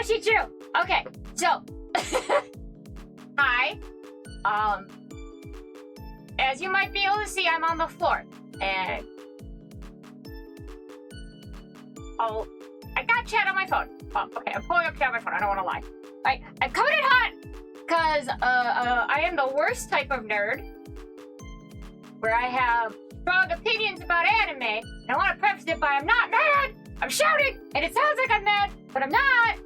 Uchuchuu. Okay, so hi. As you might be able to see, I'm on the floor, and I got chat on my phone. Okay, I'm pulling up chat on my phone. I don't want to lie. Right, I'm coming in hot because I am the worst type of nerd, where I have strong opinions about anime, and I want to preface it by I'm not mad. I'm shouting, and it sounds like I'm mad, but I'm not.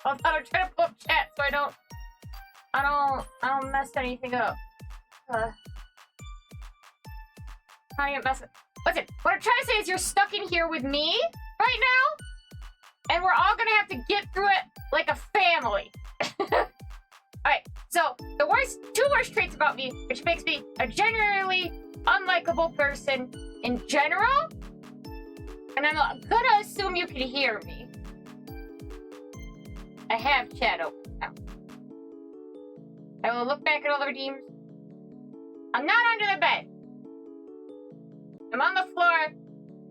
I'm trying to pull up chat so I don't mess anything up. How do you mess it? Listen, what I'm trying to say is you're stuck in here with me right now, and we're all gonna have to get through it like a family. Alright, so the two worst traits about me, which makes me a generally unlikable person in general, and I'm gonna assume you can hear me. I have chat open now. I will look back at all the redeems. I'm not under the bed. I'm on the floor,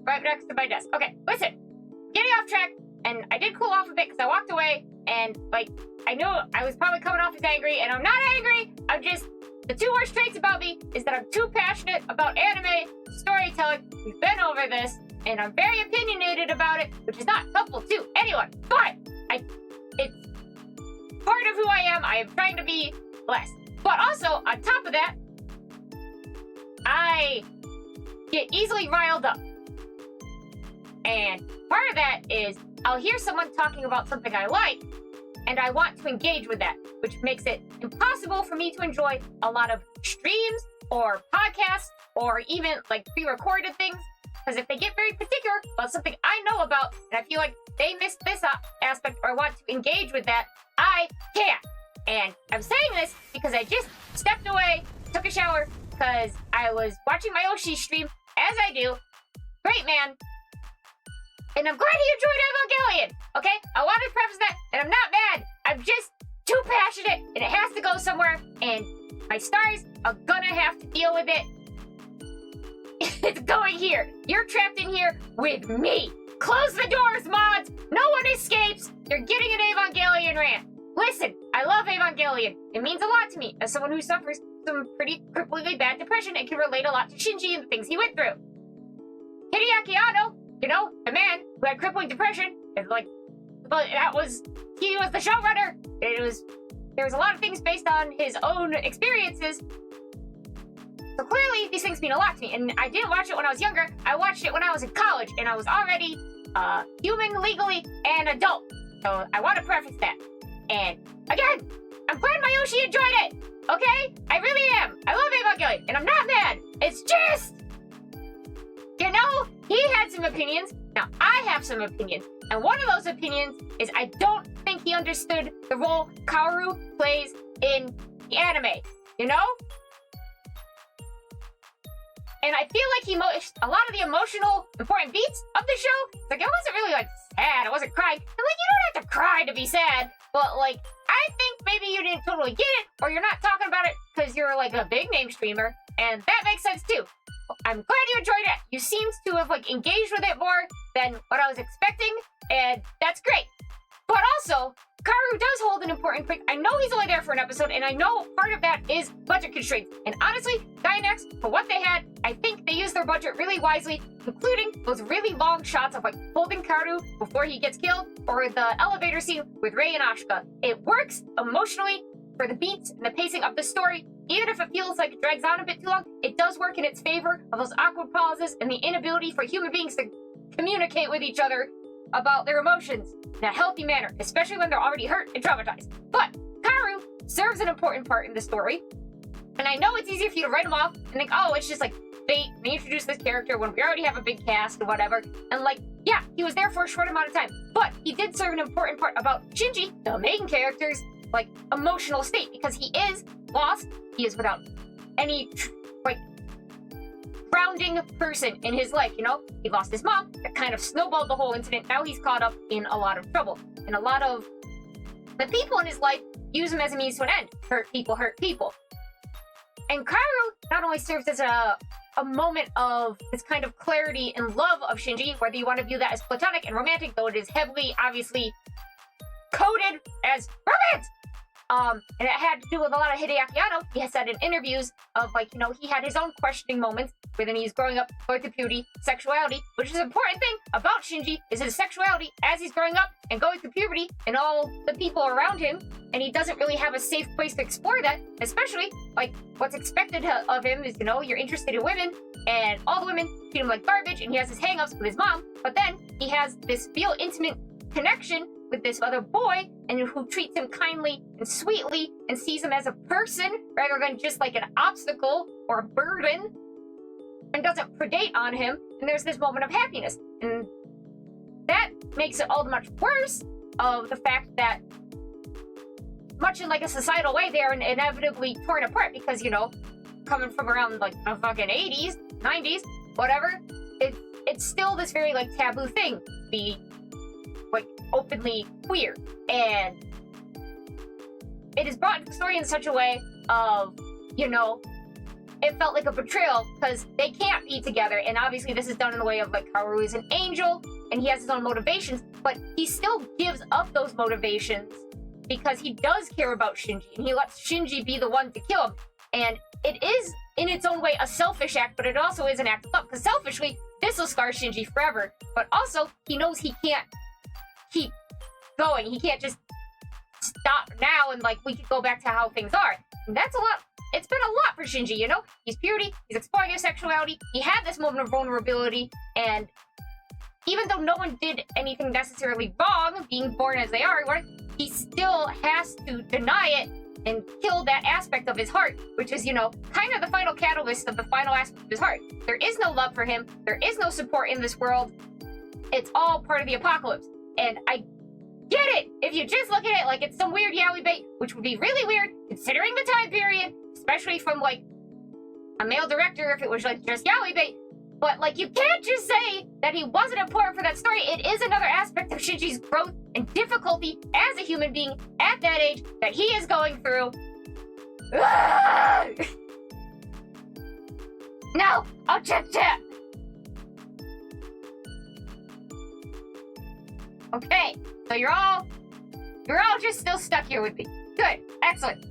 right next to my desk. Okay, listen. Getting off track, and I did cool off a bit because I walked away, and I knew I was probably coming off as angry, and I'm not angry. I'm just, the two worst traits about me is that I'm too passionate about anime storytelling. We've been over this, and I'm very opinionated about it, which is not helpful to anyone. But it's part of who I am. I am trying to be blessed. But also, on top of that, I get easily riled up. And part of that is I'll hear someone talking about something I like, and I want to engage with that, which makes it impossible for me to enjoy a lot of streams or podcasts or even pre-recorded things. Because if they get very particular about something I know about, and I feel like they missed this aspect or I want to engage with that, I can't. And I'm saying this because I just stepped away, took a shower, because I was watching my Oshi stream, as I do. Great man. And I'm glad he enjoyed Evangelion, okay? I wanted to preface that, and I'm not mad. I'm just too passionate, and it has to go somewhere, and my stars are gonna have to deal with it. It's going here. You're trapped in here with me. Close the doors, mods. No one escapes. You're getting an Evangelion rant. Listen, I love Evangelion. It means a lot to me as someone who suffers some pretty cripplingly bad depression and can relate a lot to Shinji and the things he went through. Hideaki Anno, the man who had crippling depression, he was the showrunner. There was a lot of things based on his own experiences. So clearly, these things mean a lot to me. And I didn't watch it when I was younger. I watched it when I was in college, and I was already human, legally, and adult. So I want to preface that. And again, I'm glad Mayoshi enjoyed it. Okay? I really am. I love Evangelion, and I'm not mad. It's just, he had some opinions. Now, I have some opinions. And one of those opinions is I don't think he understood the role Kaoru plays in the anime. And I feel like he missed a lot of the emotional, important beats of the show. It wasn't really, sad. I wasn't crying. And, you don't have to cry to be sad. But, I think maybe you didn't totally get it, or you're not talking about it because you're, a big-name streamer. And that makes sense, too. I'm glad you enjoyed it. You seem to have, engaged with it more than what I was expecting, and that's great. But also, Kaoru does hold an important point. I know he's only there for an episode, and I know part of that is budget constraints. And honestly, Gainax, for what they had, I think they used their budget really wisely, including those really long shots of holding Kaoru before he gets killed, or the elevator scene with Rei and Ashika. It works emotionally for the beats and the pacing of the story. Even if it feels like it drags on a bit too long, it does work in its favor of those awkward pauses and the inability for human beings to communicate with each other about their emotions in a healthy manner, especially when they're already hurt and traumatized. But Kaoru serves an important part in the story, and I know it's easier for you to write him off and think, oh, it's just bait, they introduce this character when we already have a big cast and whatever, and yeah, he was there for a short amount of time, but he did serve an important part about Shinji, the main character's, emotional state, because he is lost, he is without any, grounding person in his life, He lost his mom, that kind of snowballed the whole incident. Now he's caught up in a lot of trouble. And a lot of the people in his life use him as a means to an end. Hurt people hurt people. And Kaoru not only serves as a moment of this kind of clarity and love of Shinji, whether you want to view that as platonic and romantic, though it is heavily, obviously, coded as romance. And it had to do with a lot of Hideaki Anno. He has said in interviews of, like, you know, he had his own questioning moments when he's growing up, going through puberty, sexuality, which is an important thing about Shinji, is his sexuality as he's growing up and going through puberty and all the people around him. And he doesn't really have a safe place to explore that, especially, like, what's expected of him is, you know, you're interested in women, and all the women treat him like garbage, and he has his hang-ups with his mom, but then he has this real intimate connection with this other boy, and who treats him kindly and sweetly and sees him as a person rather than just like an obstacle or a burden, and doesn't predate on him. And there's this moment of happiness, and that makes it all the much worse of the fact that, much in like a societal way, they are inevitably torn apart because, you know, coming from around like the fucking 80s, 90s, whatever, it's still this very like taboo thing to be like openly queer, and it is brought into the story in such a way of, you know, it felt like a betrayal because they can't be together, and obviously this is done in the way of like Kaoru is an angel and he has his own motivations, but he still gives up those motivations because he does care about Shinji, and he lets Shinji be the one to kill him. And it is in its own way a selfish act, but it also is an act of love, because selfishly this will scar Shinji forever, but also he knows he can't keep going. He can't just stop now and like we could go back to how things are. And that's a lot. It's been a lot for Shinji, you know? He's puberty, he's exploring his sexuality, he had this moment of vulnerability, and even though no one did anything necessarily wrong, being born as they are, he still has to deny it and kill that aspect of his heart, which is, you know, kind of the final catalyst of the final aspect of his heart. There is no love for him, there is no support in this world, it's all part of the apocalypse. And I get it if you just look at it like it's some weird yaoi bait, which would be really weird considering the time period, especially from like a male director if it was like just yaoi bait. But like you can't just say that he wasn't important for that story. It is another aspect of Shinji's growth and difficulty as a human being at that age that he is going through. No, I'll check. Okay, so you're all just still stuck here with me. Good, excellent.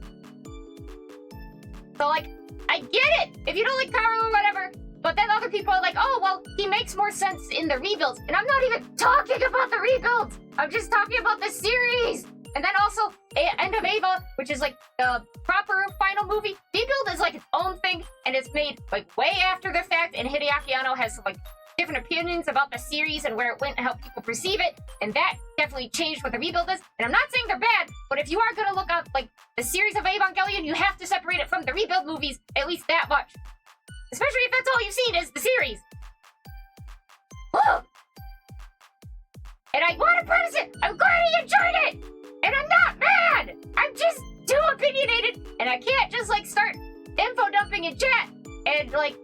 So like, I get it if you don't like Kaoru or whatever, but then other people are like, oh, well, he makes more sense in the rebuilds. And I'm not even talking about the rebuilds. I'm just talking about the series. And then also, End of Eva, which is like the proper final movie. Rebuild is like its own thing, and it's made like way after the fact, and Hideaki Anno has some like different opinions about the series and where it went and how people perceive it, and that definitely changed what the rebuild is. And I'm not saying they're bad, but if you are gonna look up like the series of Evangelion, you have to separate it from the rebuild movies at least that much. Especially if that's all you've seen is the series. Whoa! And I want to preface it, I'm glad he enjoyed it! And I'm not mad! I'm just too opinionated, and I can't just like start info dumping in chat and like,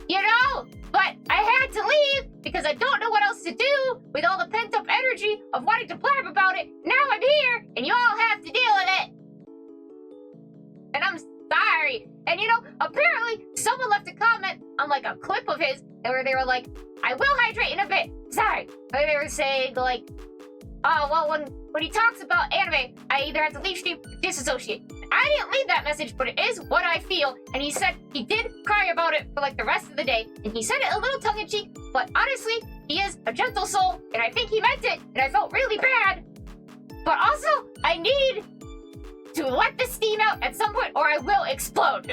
you know, but I had to leave because I don't know what else to do with all the pent-up energy of wanting to blab about it. Now I'm here, and you all have to deal with it. And I'm sorry. And you know, apparently someone left a comment on like a clip of his where they were like, I will hydrate in a bit. Sorry. Or they were saying like, oh, well, when he talks about anime, I either have to leave stream or disassociate. I didn't leave that message, but it is what I feel. And he said he did cry about it for like the rest of the day. And he said it a little tongue-in-cheek, but honestly, he is a gentle soul, and I think he meant it, and I felt really bad. But also, I need to let the steam out at some point, or I will explode.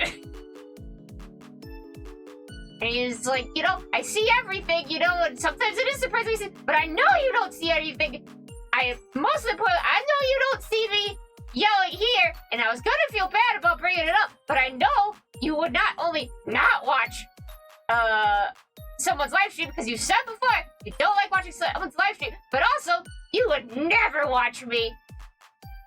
And he's like, you know, I see everything, you know, and sometimes it is surprising, but I know you don't see anything. Most of the point, I know you don't see me yelling here, and I was gonna feel bad about bringing it up, but I know you would not only not watch someone's live stream, because you said before you don't like watching someone's live stream, but also you would never watch me.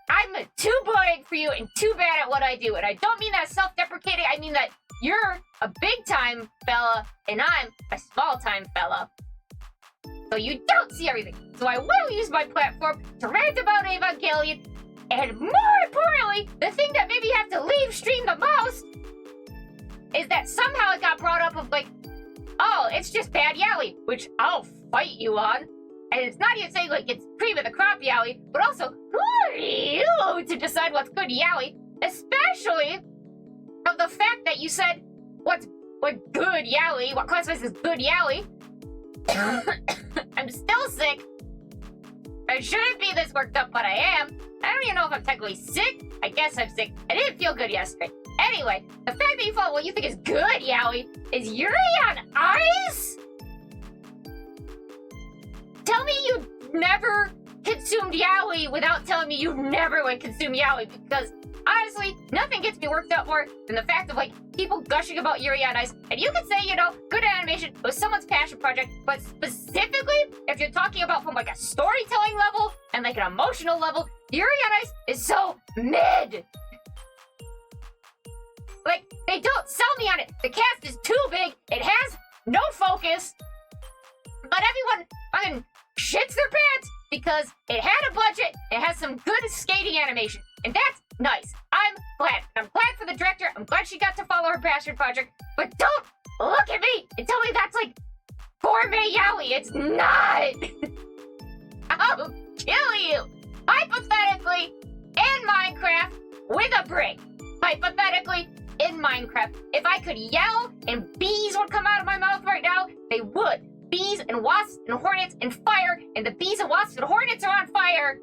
I'm too boring for you and too bad at what I do, and I don't mean that self-deprecating. I mean that you're a big-time fella and I'm a small-time fella. So you don't see everything. So I will use my platform to rant about Evangelion And more importantly, the thing that made me have to leave stream the most is that somehow it got brought up of like, oh, it's just bad yaoi, which I'll fight you on. And it's not even saying like it's cream of the crop yaoi, but also, who are you to decide what's good yaoi? Especially of the fact that you said what good yaoi, what classifies as good yaoi. I'm still sick. I shouldn't be this worked up, but I am. I don't even know if I'm technically sick. I guess I'm sick. I didn't feel good yesterday. Anyway, the fact that you follow what you think is good yaoi is Yuri on Ice? Tell me you never consumed yaoi without telling me you never would consume yaoi, because honestly, nothing gets me worked up more than the fact of like people gushing about Yuri on Ice. And you could say, you know, good animation was someone's passion project, but specifically, if you're talking about from like a storytelling level and like an emotional level, Yuri on Ice is so mid. Like, they don't sell me on it. The cast is too big. It has no focus. But everyone fucking shits their pants because it had a budget. It has some good skating animation. And that's nice. I'm glad. I'm glad for the director. I'm glad she got to follow her passion project. But don't look at me and tell me that's like gourmet yaoi. It's not. I'll kill you. Hypothetically, in Minecraft with a brick. Hypothetically, in Minecraft, if I could yell and bees would come out of my mouth right now, they would. Bees and wasps and hornets and fire, and the bees and wasps and hornets are on fire.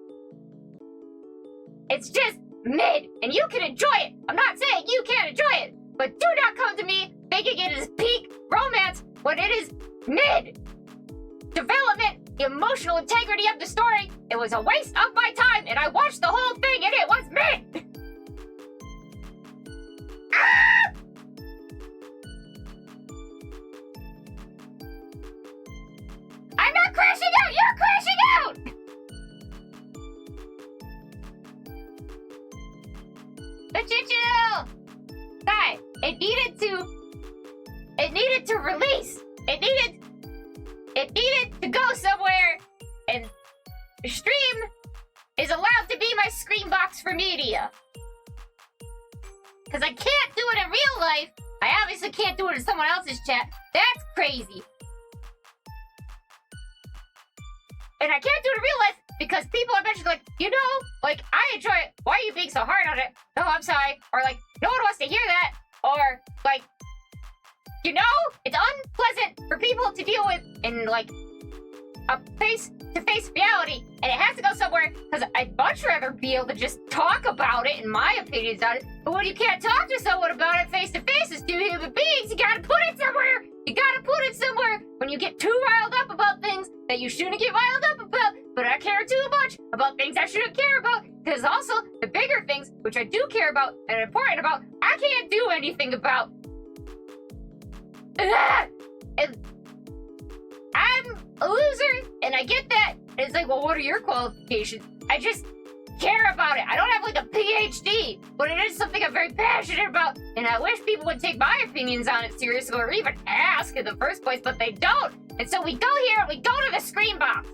It's just mid, and you can enjoy it. I'm not saying you can't enjoy it, but do not come to me thinking it is peak romance when it is mid. Development, the emotional integrity of the story, it was a waste of my time, and I watched the whole thing, and it was mid. Ah! I'm not crashing out! You're crashing out! Uchuchuu! Guy, it needed to release. It needed to go somewhere, and the stream is allowed to be my screen box for media. Because I can't do it in real life. I obviously can't do it in someone else's chat. That's crazy. And I can't do it in real life because people are mentioned like, you know, like, I enjoy it. Why are you being so hard on it? No, I'm sorry. Or like, no one wants to hear that. Or like, you know, it's unpleasant for people to deal with in like a face-to-face reality, and it has to go somewhere because I'd much rather be able to just talk about it and my opinions on it. But when you can't talk to someone about it face-to-face as two human beings, you gotta put it somewhere. You gotta put it somewhere when you get too riled up about things that you shouldn't get riled up about, but I care too much about things I shouldn't care about, because also the bigger things, which I do care about and important about, I can't do anything about. And I'm a loser, and I get that. And it's like, well, what are your qualifications? I just care about it. I don't have like a PhD, but it is something I'm very passionate about, and I wish people would take my opinions on it seriously or even ask in the first place, but they don't. And so we go here and we go to the screen box.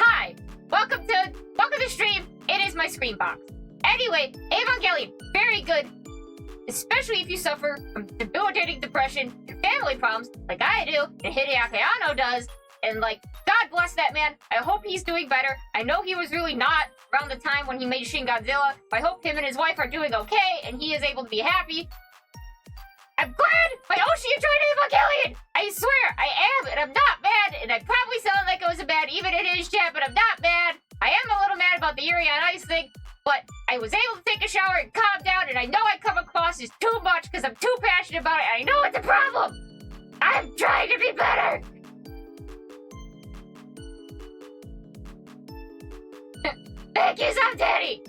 Hi, welcome to the stream. It is my screen box. Anyway, Evangelion, very good. Especially if you suffer from debilitating depression and family problems like I do and Hideaki Anno does. And like, God bless that man. I hope he's doing better. I know he was really not around the time when he made Shin Godzilla. I hope him and his wife are doing okay and he is able to be happy. I'm glad my Oshi enjoyed Evangelion. I swear, I am, and I'm not mad. And I probably sound like I was mad even in his chat, but I'm not mad. I am a little mad about the Yuri on Ice thing, but I was able to take a shower and calm down, and I know I come across as too much because I'm too passionate about it, and I know it's a problem. I'm trying to be better. Thank you, Sam Daddy.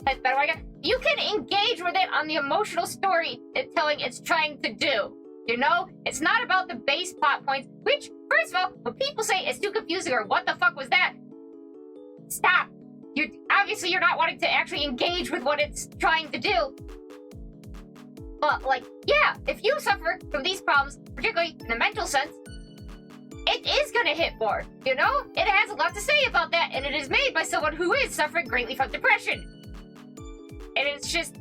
That's better. You can engage with it on the emotional story it's telling it's trying to do. You know, it's not about the base plot points, which, first of all, when people say it's too confusing or what the fuck was that, stop. Obviously you're not wanting to actually engage with what it's trying to do. But like, yeah, if you suffer from these problems, particularly in the mental sense, it is gonna hit more, you know? It has a lot to say about that, and it is made by someone who is suffering greatly from depression. And it's just...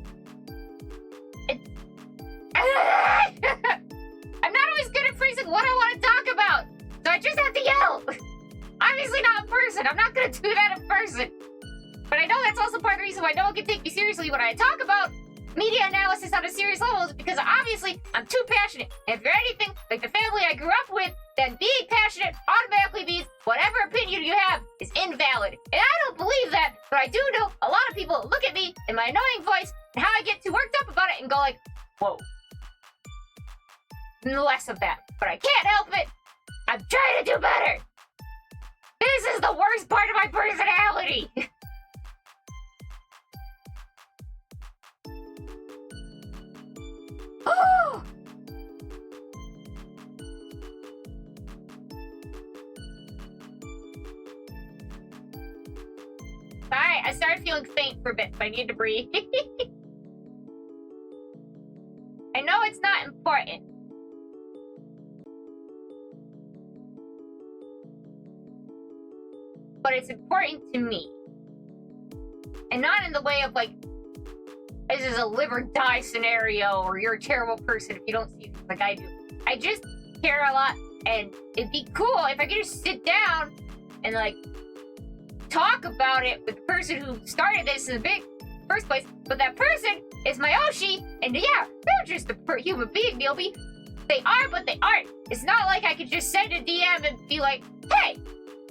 I'm not always good at phrasing what I want to talk about, so I just have to yell. Obviously not in person. I'm not gonna do that in person. But I know that's also part of the reason why no one can take me seriously when I talk about media analysis on a serious level, is because obviously I'm too passionate. And if you're anything like the family I grew up with, then being passionate automatically means whatever opinion you have is invalid. And I don't believe that, but I do know a lot of people look at me and my annoying voice and how I get too worked up about it and go like, whoa. Less of that. But I can't help it. I'm trying to do better. This is the worst part of my personality. Oh! Alright, I started feeling faint for a bit, so I need to breathe. I know it's not important. But it's important to me. And not in the way of like, this is a live or die scenario, or you're a terrible person if you don't see things like I do. I just care a lot, and it'd be cool if I could just sit down and like talk about it with the person who started this in the first place. But that person is Myoshi, and yeah, they're just a human being, Myobi. They are, but they aren't. It's not like I could just send a DM and be like, hey,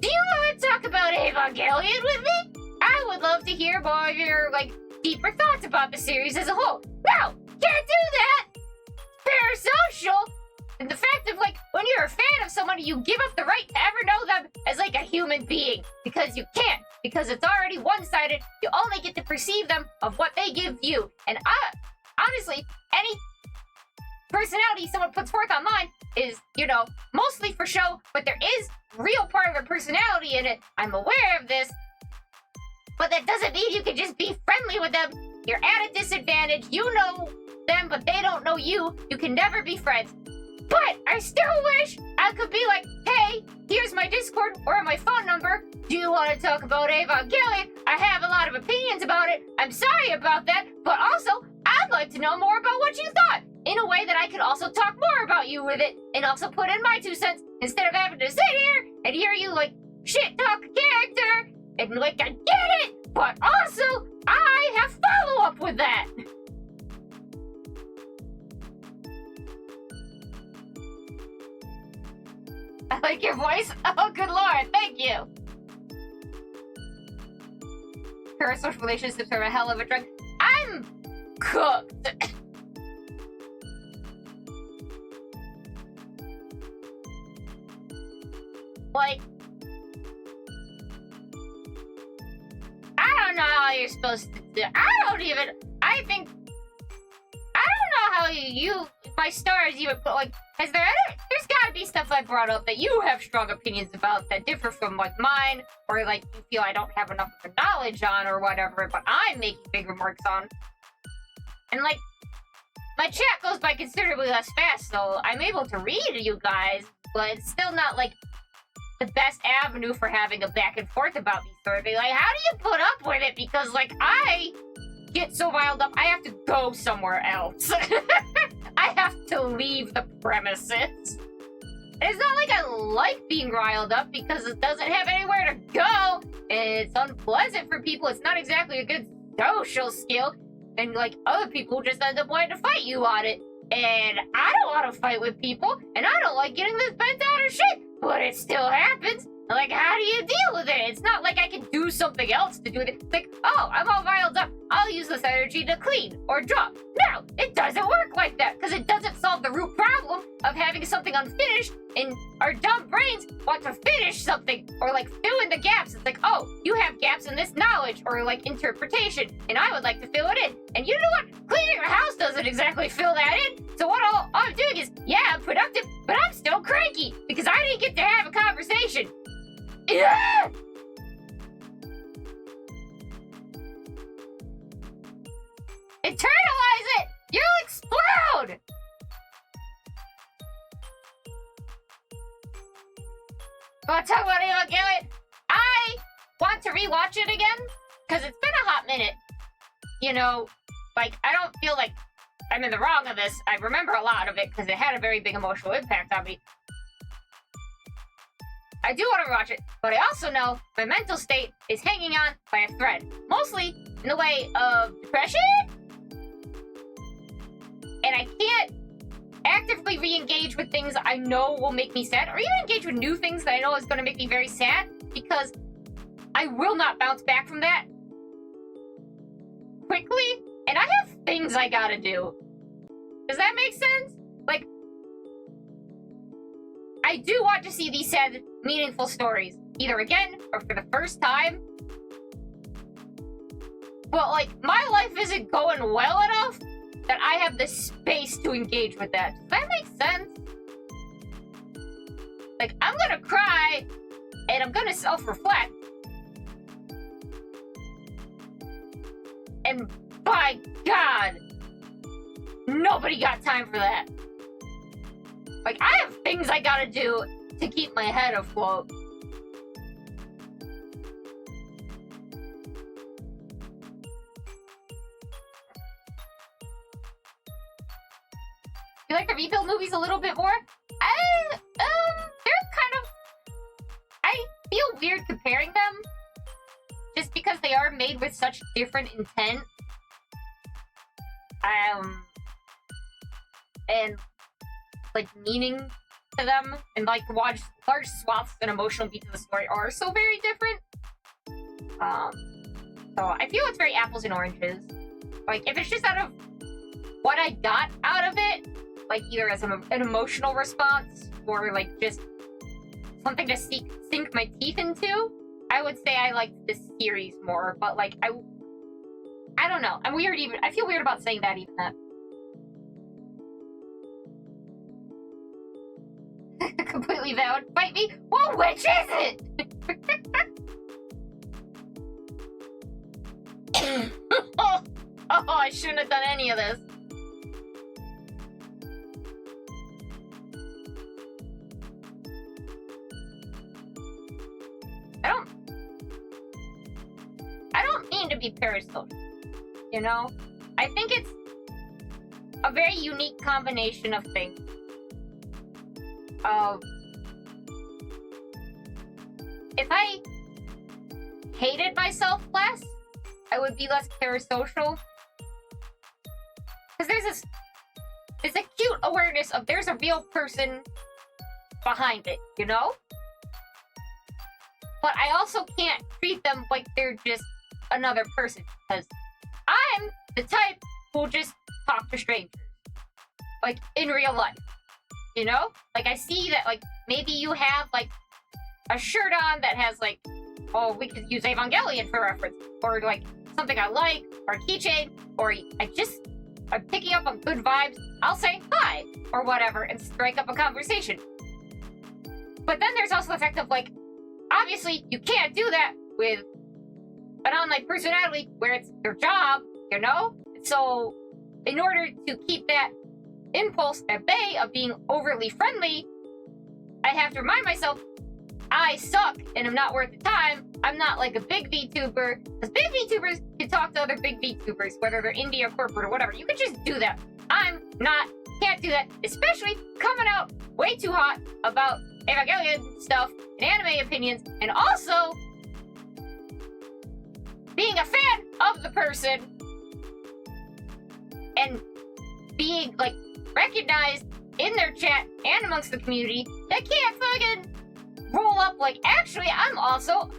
do you want to talk about Evangelion with me? I would love to hear more of your, like, deeper thoughts about the series as a whole. No, can't do that. Parasocial. And the fact of, like, when you're a fan of someone, you give up the right to ever know them as, like, a human being. Because you can't. Because it's already one-sided. You only get to perceive them of what they give you. And honestly, any personality someone puts forth online is, you know, mostly for show, but there is real part of their personality in it. I'm aware of this. But that doesn't mean you can just be friendly with them. You're at a disadvantage. You know them, but they don't know you. You can never be friends. But I still wish I could be like, hey, here's my Discord or my phone number. Do you want to talk about Evangelion? I have a lot of opinions about it. I'm sorry about that. But also, I'd like to know more about what you thought. In a way that I could also talk more about you with it. And also put in my 2 cents. Instead of having to sit here and hear you like shit talk a character. And like, I get it. But also, I have follow-up with that. I like your voice. Oh, good lord, thank you. Parasocial relationships are a hell of a drug. I'm cooked. Like, I don't know how you're supposed to do. I think, I don't know how you my stars even put, like, there's gotta be stuff I brought up that you have strong opinions about that differ from, like, mine, or, like, you feel I don't have enough of the knowledge on or whatever, but I'm making big remarks on. And, like, my chat goes by considerably less fast, so I'm able to read you guys, but it's still not, like, the best avenue for having a back and forth about these sort of things. Like, how do you put up with it? Because, like, I get so riled up, I have to go somewhere else. I have to leave the premises. And it's not like I like being riled up because it doesn't have anywhere to go. It's unpleasant for people. It's not exactly a good social skill. And, like, other people just end up wanting to fight you on it. And I don't want to fight with people. And I don't like getting this bent out of shit. But it still happens. Like, how do you deal with it? It's not like I can do something else to do it. It's like, oh, I'm all riled up. I'll use this energy to clean or drop. No, it doesn't work like that because it doesn't solve the root problem of having something unfinished and our dumb brains want to finish something or, like, fill in the gaps. It's like, oh, you have gaps in this knowledge or, like, interpretation and I would like to fill it in. And you know what? Cleaning your house doesn't exactly fill that in. So what all I'm doing is, yeah, I'm productive, but I'm still cranky because I didn't get to have a conversation. Yeah! Internalize it! You'll explode! Want to talk about Evangelion? I want to rewatch it again, because it's been a hot minute. You know, like, I don't feel like I'm in the wrong of this. I remember a lot of it, because it had a very big emotional impact on me. I do want to rewatch it, but I also know my mental state is hanging on by a thread. Mostly in the way of depression. And I can't actively re-engage with things I know will make me sad, or even engage with new things that I know is going to make me very sad, because I will not bounce back from that quickly, and I have things I gotta do. Does that make sense? Like, I do want to see these sad, meaningful stories, either again or for the first time. But, like, my life isn't going well enough that I have the space to engage with that. Does that make sense? Like, I'm gonna cry, and I'm gonna self-reflect. And by God, nobody got time for that. Like, I have things I gotta do to keep my head afloat. You like the rebuild movies a little bit more? They're kind of... I feel weird comparing them, just because they are made with such different intent. And, like, meaning to them, and, like, large swaths and emotional beats of the story are so very different. So I feel it's very apples and oranges. Like, if it's just out of what I got out of it, like, either as an emotional response, or, like, just something to sink my teeth into, I would say I liked this series more, but, like, I don't know. I feel weird about saying that even. Completely valid. Bite me? Well, which is it? oh, I shouldn't have done any of this. I don't mean to be parasocial, you know? I think it's a very unique combination of things. If I hated myself less, I would be less parasocial. Because there's this acute awareness of there's a real person behind it, you know? But I also can't treat them like they're just another person, because I'm the type who'll just talk to strangers. Like, in real life. You know? Like, I see that, like, maybe you have, like, a shirt on that has, like, oh, we could use Evangelion for reference. Or, like, something I like, or a keychain, or I'm picking up on good vibes. I'll say hi, or whatever, and strike up a conversation. But then there's also the fact of, like, obviously, you can't do that with an online personality where it's your job, you know? So, in order to keep that impulse at bay of being overly friendly, I have to remind myself, I suck and I'm not worth the time. I'm not like a big VTuber, because big VTubers can talk to other big VTubers, whether they're indie or corporate or whatever. You can just do that. Can't do that, especially coming out way too hot about Evangelion stuff and anime opinions, and also being a fan of the person and being, like, recognized in their chat and amongst the community that can't fucking roll up like, actually, I'm also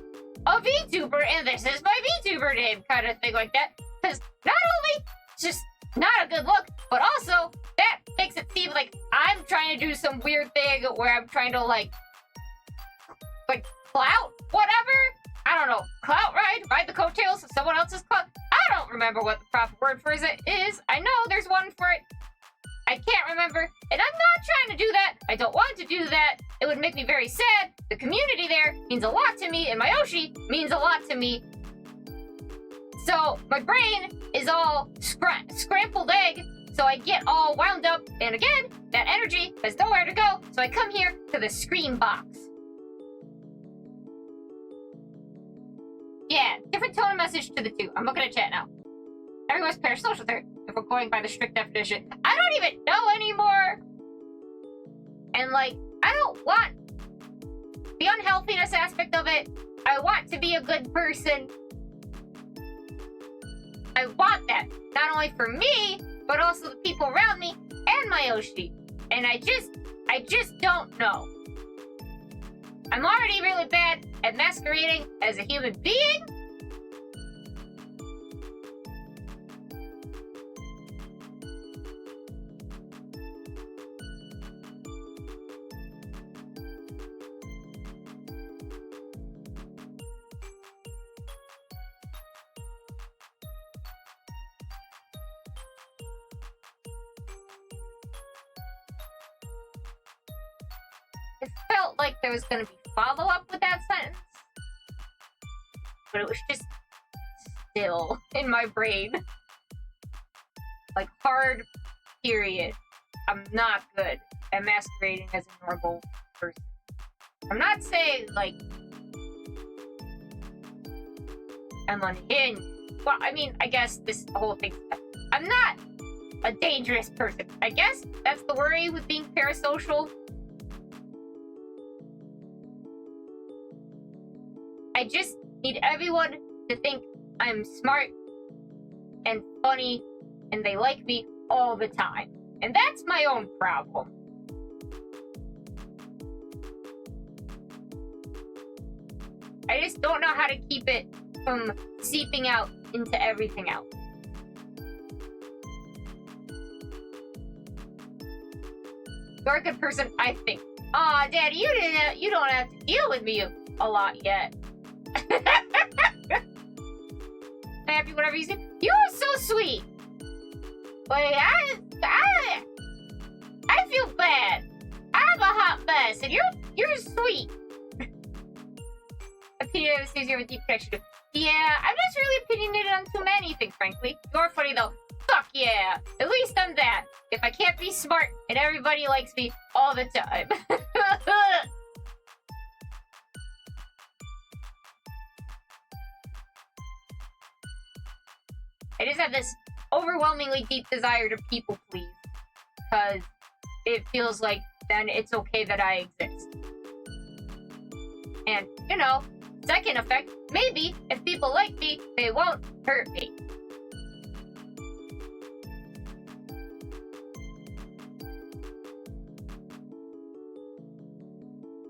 a VTuber and this is my VTuber name, kind of thing like that. Because not only it's just not a good look, but also that makes it seem like I'm trying to do some weird thing where I'm trying to, like clout whatever. I don't know, clout ride the coattails of someone else's clout. I don't remember what the proper word for it is. I know there's one for it. I can't remember, and I'm not trying to do that. I don't want to do that. It would make me very sad. The community there means a lot to me, and Myoshi means a lot to me. So my brain is all scrambled egg, so I get all wound up, and again, that energy has nowhere to go, so I come here to the scream box. Yeah, different tone of message to the two. I'm looking at chat now. Everyone's parasocial there, if we're going by the strict definition. I don't even know anymore! And, like, I don't want the unhealthiness aspect of it. I want to be a good person. I want that. Not only for me, but also the people around me and my Oshi. And I just don't know. I'm already really bad at masquerading as a human being. It felt like there was going to be follow-up with that sentence, but it was just still in my brain. Like, hard period. I'm not good at masquerading as a normal person. I'm not saying, like, I'm unhinged. Well, I mean, I guess this whole thing... I'm not a dangerous person. I guess that's the worry with being parasocial. I just need everyone to think I'm smart and funny and they like me all the time. And that's my own problem. I just don't know how to keep it from seeping out into everything else. You're a good person, I think. Aw, Daddy, you don't have to deal with me a lot yet. Happy, whatever you say. You are so sweet. Like, I feel bad. I'm a hot mess, and you're sweet. Opinionated says you have a deep connection. Yeah, I'm just really opinionated on too many things, frankly. You're funny though. Fuck yeah. At least I'm that. If I can't be smart and everybody likes me all the time. I just have this overwhelmingly deep desire to people please. Because it feels like then it's okay that I exist. And, you know, second effect, maybe if people like me, they won't hurt me.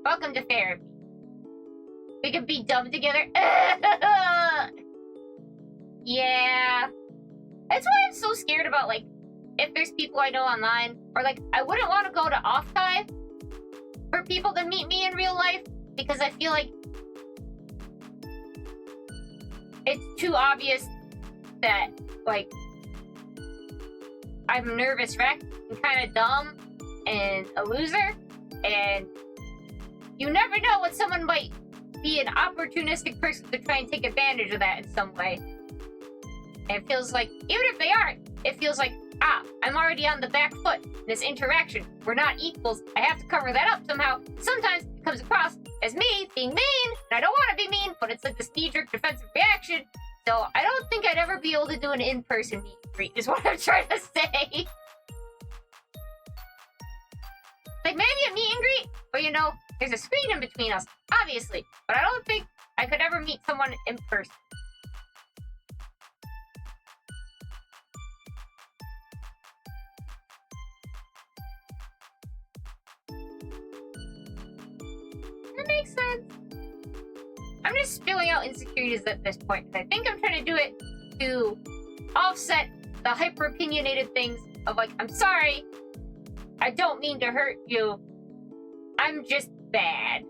Welcome to therapy. We can be dumb together. Yeah. That's why I'm so scared about, like, if there's people I know online, or, like, I wouldn't want to go to off time for people to meet me in real life, because I feel like it's too obvious that, like, I'm a nervous wreck and kind of dumb and a loser, and you never know when someone might be an opportunistic person to try and take advantage of that in some way. And it feels like, even if they aren't, it feels like, I'm already on the back foot in this interaction. We're not equals. I have to cover that up somehow. Sometimes it comes across as me being mean, and I don't want to be mean, but it's like this knee-jerk defensive reaction. So I don't think I'd ever be able to do an in-person meet and greet, is what I'm trying to say. Like, maybe a meet and greet, but you know, there's a screen in between us, obviously. But I don't think I could ever meet someone in person. That makes sense. I'm just spilling out insecurities at this point. I think I'm trying to do it to offset the hyper-opinionated things of, like, I'm sorry, I don't mean to hurt you, I'm just bad.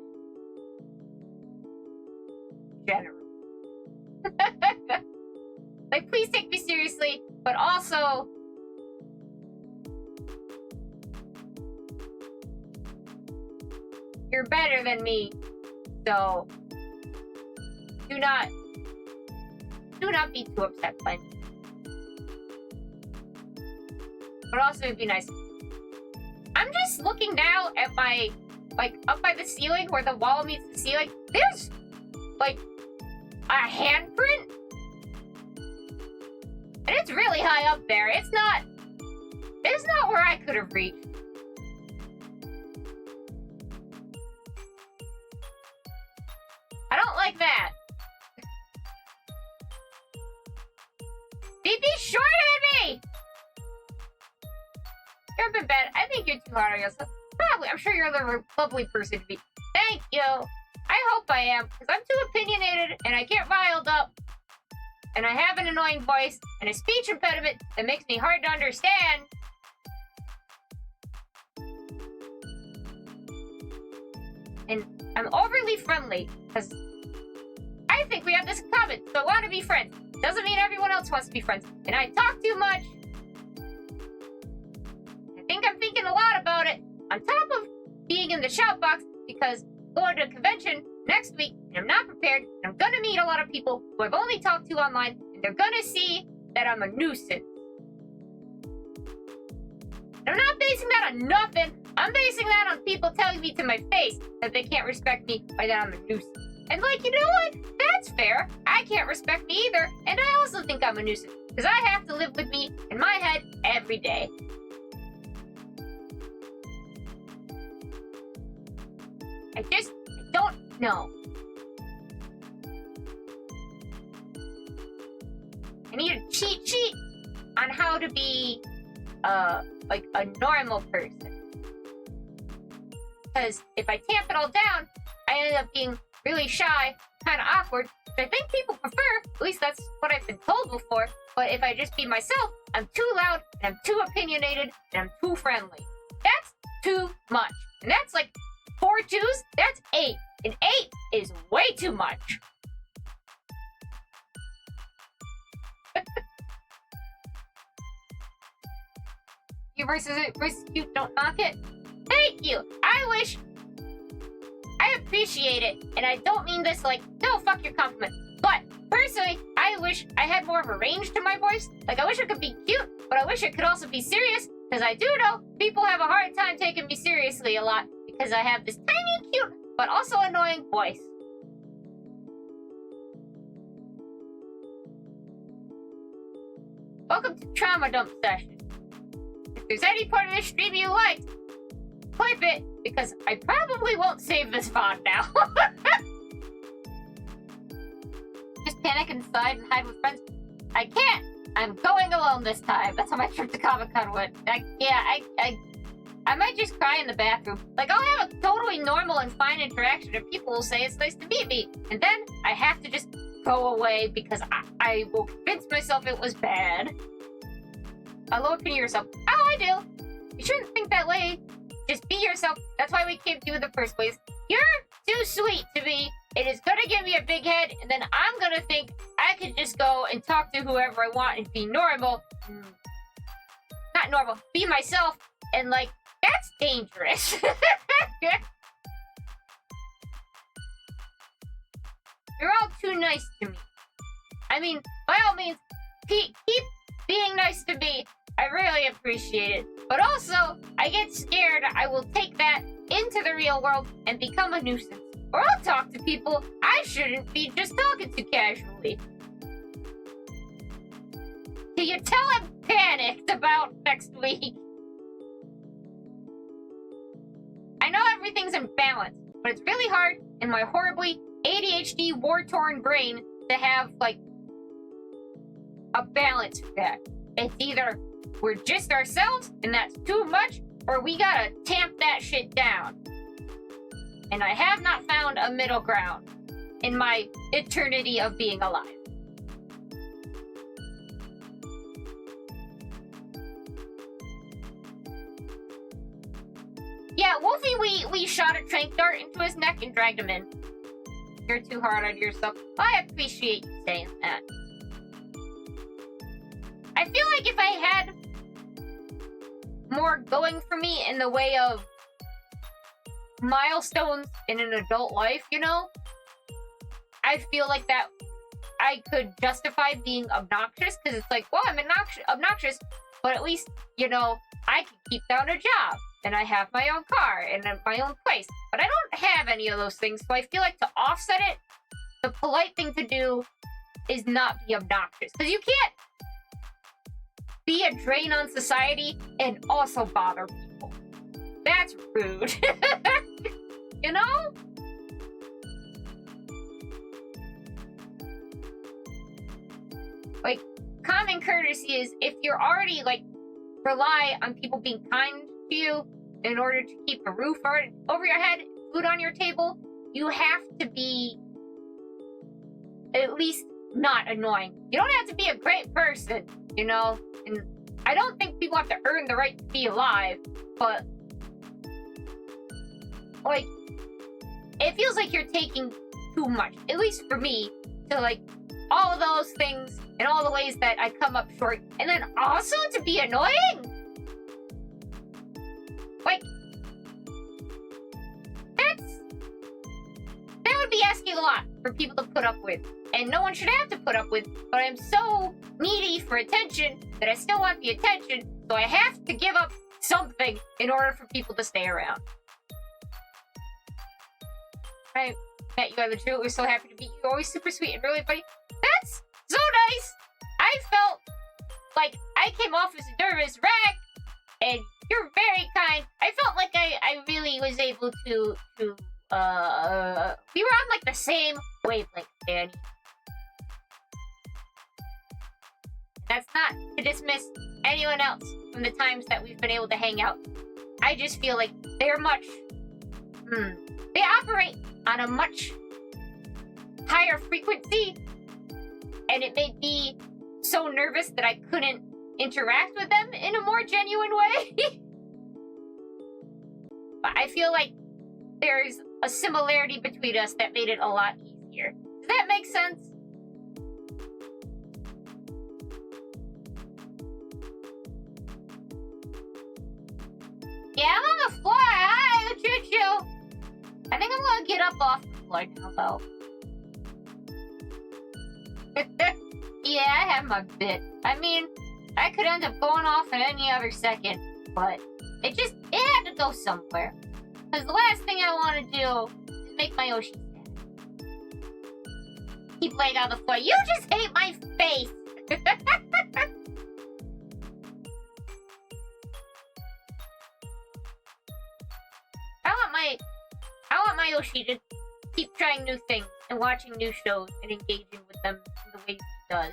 General. Like, please take me seriously, but also, you're better than me, so do not be too upset by me. But also, it'd be nice. I'm just looking now at my, like, up by the ceiling where the wall meets the ceiling. There's, like, a handprint? And it's really high up there. It's not where I could have reached. I don't like that. Be shorter than me! You're a bit bad. I think you're too hard on yourself. Probably. I'm sure you're a lovely person to be. Thank you. I hope I am, because I'm too opinionated, and I get riled up, and I have an annoying voice, and a speech impediment that makes me hard to understand. And I'm overly friendly, because I think we have this in common, so I want to be friends. Doesn't mean everyone else wants to be friends. And I talk too much. I think I'm thinking a lot about it. On top of being in the shout box, because going to a convention next week, and I'm not prepared, and I'm gonna meet a lot of people who I've only talked to online, and they're gonna see that I'm a nuisance. And I'm not basing that on nothing. I'm basing that on people telling me to my face that they can't respect me or that I'm a nuisance. And like, you know what? That's fair. I can't respect me either, and I also think I'm a nuisance, because I have to live with me in my head every day. I don't know. I need a cheat sheet on how to be, like a normal person. Because if I tamp it all down, I end up being really shy, kind of awkward, which I think people prefer. At least that's what I've been told before. But if I just be myself, I'm too loud, and I'm too opinionated, and I'm too friendly. That's too much. And that's like 4 2s, that's 8. And 8 is way too much. You versus you, don't knock it. Thank you. I appreciate it, and I don't mean this like, no, fuck your compliment. But personally, I wish I had more of a range to my voice. Like, I wish I could be cute, but I wish I could also be serious, because I do know people have a hard time taking me seriously a lot, because I have this tiny, cute, but also annoying voice. Welcome to Trauma Dump Session. If there's any part of this stream you liked, clip it, because I probably won't save this VOD now. Just panic inside and hide with friends. I can't. I'm going alone this time. That's how my trip to Comic-Con went. I might just cry in the bathroom. Like, I'll have a totally normal and fine interaction, and people will say it's nice to meet me. And then I have to just go away because I will convince myself it was bad. Low opinion of yourself. Oh, I do. You shouldn't think that way. Just be yourself. That's why we came to you in the first place. You're too sweet to me. It is gonna give me a big head, and then I'm gonna think I could just go and talk to whoever I want and be normal. Not normal. Be myself. And, like, that's dangerous. You're all too nice to me. I mean, by all means, keep being nice to me. I really appreciate it. But also, I get scared I will take that into the real world and become a nuisance. Or I'll talk to people I shouldn't be just talking to casually. Can you tell I'm panicked about next week? I know everything's in balance, but it's really hard in my horribly ADHD war-torn brain to have, like, a balance for that. It's either we're just ourselves, and that's too much, or we gotta tamp that shit down. And I have not found a middle ground in my eternity of being alive. Yeah, Wolfie, we shot a trank dart into his neck and dragged him in. You're too hard on yourself. I appreciate you saying that. I feel like if I had more going for me in the way of milestones in an adult life, you know, I feel like that I could justify being obnoxious, because it's like, well, I'm obnoxious, but at least, you know, I can keep down a job, and I have my own car, and my own place, but I don't have any of those things, so I feel like to offset it, the polite thing to do is not be obnoxious. Because you can't be a drain on society and also bother people. That's rude. You know? Like, common courtesy is if you're already, like, rely on people being kind to you in order to keep a roof over your head, food on your table, you have to be at least not annoying. You don't have to be a great person, you know? And I don't think people have to earn the right to be alive, but, like, it feels like you're taking too much, at least for me, to, like, all of those things and all the ways that I come up short, and then also to be annoying? Like, that would be asking a lot for people to put up with, and no one should have to put up with, but I'm so needy for attention that I still want the attention, so I have to give up something in order for people to stay around. I met you, Eldritch Horror. We're so happy to meet you. You're always super sweet and really funny. That's so nice! I felt like I came off as a nervous wreck, and you're very kind. I felt like I really was able to we were on, like, the same wavelength, Danny. That's not to dismiss anyone else from the times that we've been able to hang out. I just feel like they're they operate on a much higher frequency, and it made me so nervous that I couldn't interact with them in a more genuine way. But I feel like there's a similarity between us that made it a lot easier. Does that make sense? Yeah, I'm on the floor. Hi, Uchuchuu. I think I'm gonna get up off the floor now, though. Yeah, I have my bit. I mean, I could end up going off at any other second, but it had to go somewhere. Because the last thing I want to do is make my Yoshi sad. Keep laying on the floor. You just hate my face! I want my Yoshi to keep trying new things and watching new shows and engaging with them in the ways he does.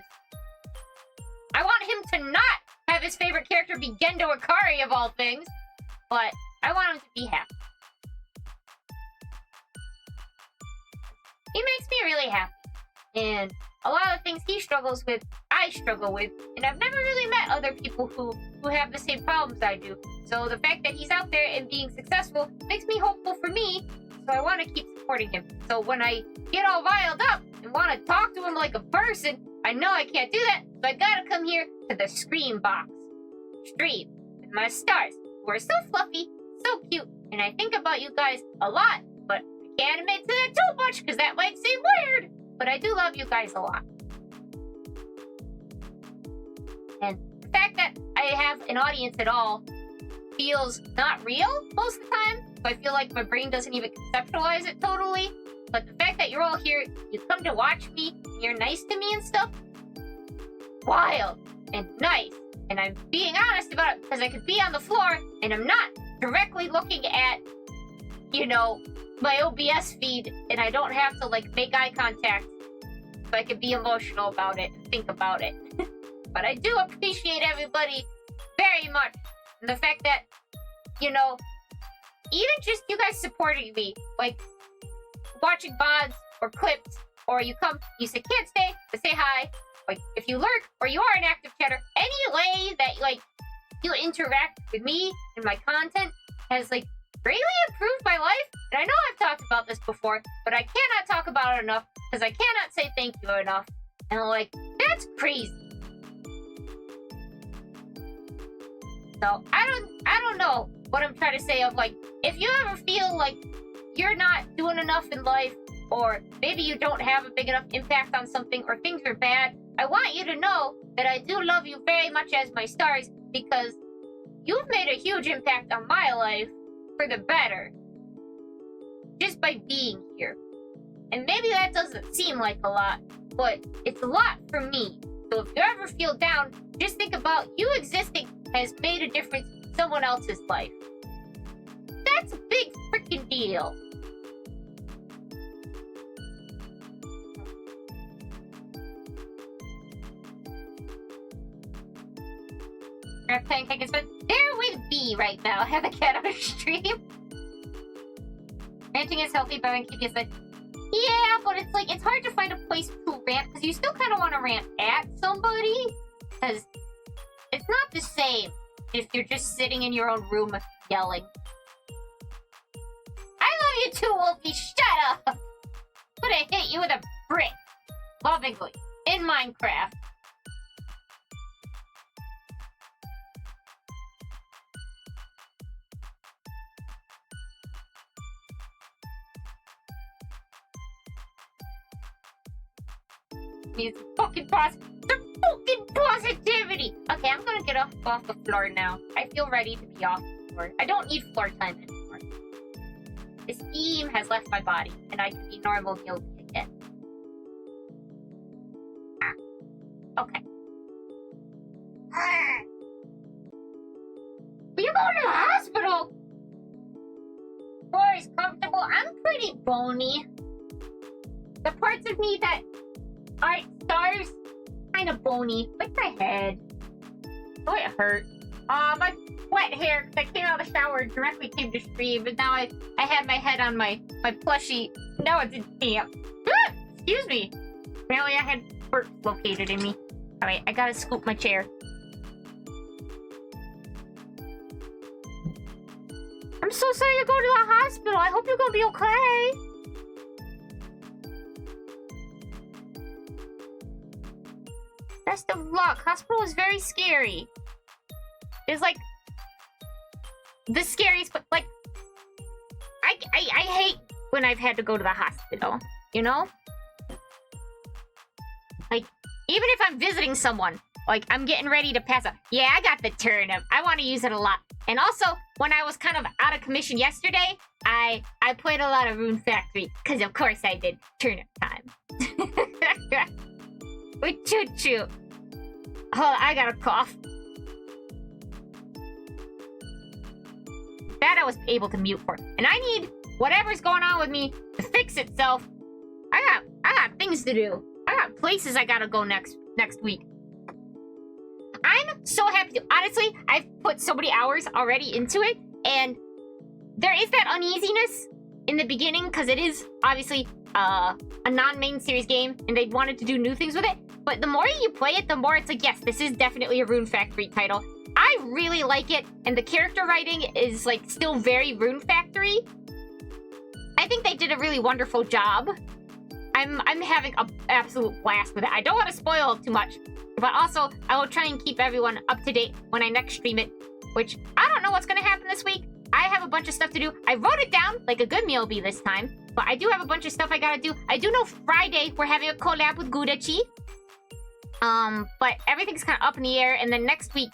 I want him to not have his favorite character be Gendo Ikari of all things, but I want him to be happy. He makes me really happy, and a lot of the things he struggles with, I struggle with, and I've never really met other people who have the same problems I do. So the fact that he's out there and being successful makes me hopeful for me, so I want to keep supporting him. So when I get all riled up and want to talk to him like a person, I know I can't do that, so I gotta come here to the Scream box. Stream with my stars, who are so fluffy, so cute, and I think about you guys a lot, but I can't admit to that too much because that might seem weird, but I do love you guys a lot. And the fact that I have an audience at all feels not real most of the time, so I feel like my brain doesn't even conceptualize it totally. But the fact that you're all here, you come to watch me, and you're nice to me and stuff, wild and nice. And I'm being honest about it because I could be on the floor and I'm not directly looking at, you know, my OBS feed, and I don't have to, like, make eye contact so I could be emotional about it and think about it. But I do appreciate everybody very much. And the fact that, you know, even just you guys supporting me, like, watching VODs or clips, or you come, you say, can't stay, but say hi. Like, if you lurk, or you are an active chatter, any way that, like, you interact with me and my content has, like, greatly improved my life. And I know I've talked about this before, but I cannot talk about it enough, because I cannot say thank you enough. And I'm like, that's crazy. So, I don't know what I'm trying to say of, like, if you ever feel like you're not doing enough in life, or maybe you don't have a big enough impact on something, or things are bad, I want you to know that I do love you very much as my stars, because you've made a huge impact on my life for the better, just by being here. And maybe that doesn't seem like a lot, but it's a lot for me. So if you ever feel down, just think about you existing has made a difference in someone else's life. That's a big freaking deal. Pancake is they're with B right now. I have a cat on a stream. Ranting is healthy, but I'm keeping it like, yeah, but it's like it's hard to find a place to rant because you still kind of want to rant at somebody because it's not the same if you're just sitting in your own room yelling. I love you too, Wolfie. Shut up. I'm gonna hit you with a brick, lovingly, in Minecraft. It's fucking positivity. Okay, I'm gonna get off the floor now. I feel ready to be off the floor. I don't need floor time anymore. The steam has left my body, and I can be normal guilty again. Okay. Will you go to the hospital? Floor is comfortable. I'm pretty bony. The parts of me that aren't stars, kind of bony, like my head. Oh, it hurt. My wet hair, because I came out of the shower, directly came to stream, but now I had my head on my plushie. Now it's damp. Ah, excuse me. Apparently I had burps located in me. Alright, I gotta scoop my chair. I'm so sorry you're going to the hospital. I hope you're gonna be okay. Best of luck. Hospital is very scary. It's like the scariest, but like I hate when I've had to go to the hospital, you know? Like, even if I'm visiting someone, like I'm getting ready to pass out. Yeah, I got the turnip. I want to use it a lot. And also, when I was kind of out of commission yesterday, I played a lot of Rune Factory, because of course I did. Turnip time. Uchuchuu. Oh, I got a cough. That I was able to mute for. And I need whatever's going on with me to fix itself. I got things to do. I got places I gotta go next week. I'm so happy to, honestly, I've put so many hours already into it, and there is that uneasiness in the beginning, because it is obviously a non-main series game, and they wanted to do new things with it. But the more you play it, the more it's like, yes, this is definitely a Rune Factory title. I really like it, and the character writing is like still very Rune Factory. I think they did a really wonderful job. I'm having an absolute blast with it. I don't want to spoil too much, but also I will try and keep everyone up to date when I next stream it, which I don't know what's going to happen this week. I have a bunch of stuff to do. I wrote it down like a good Myobi this time, but I do have a bunch of stuff I gotta do. I do know Friday we're having a collab with Gudachi. But everything's kind of up in the air, and then next week...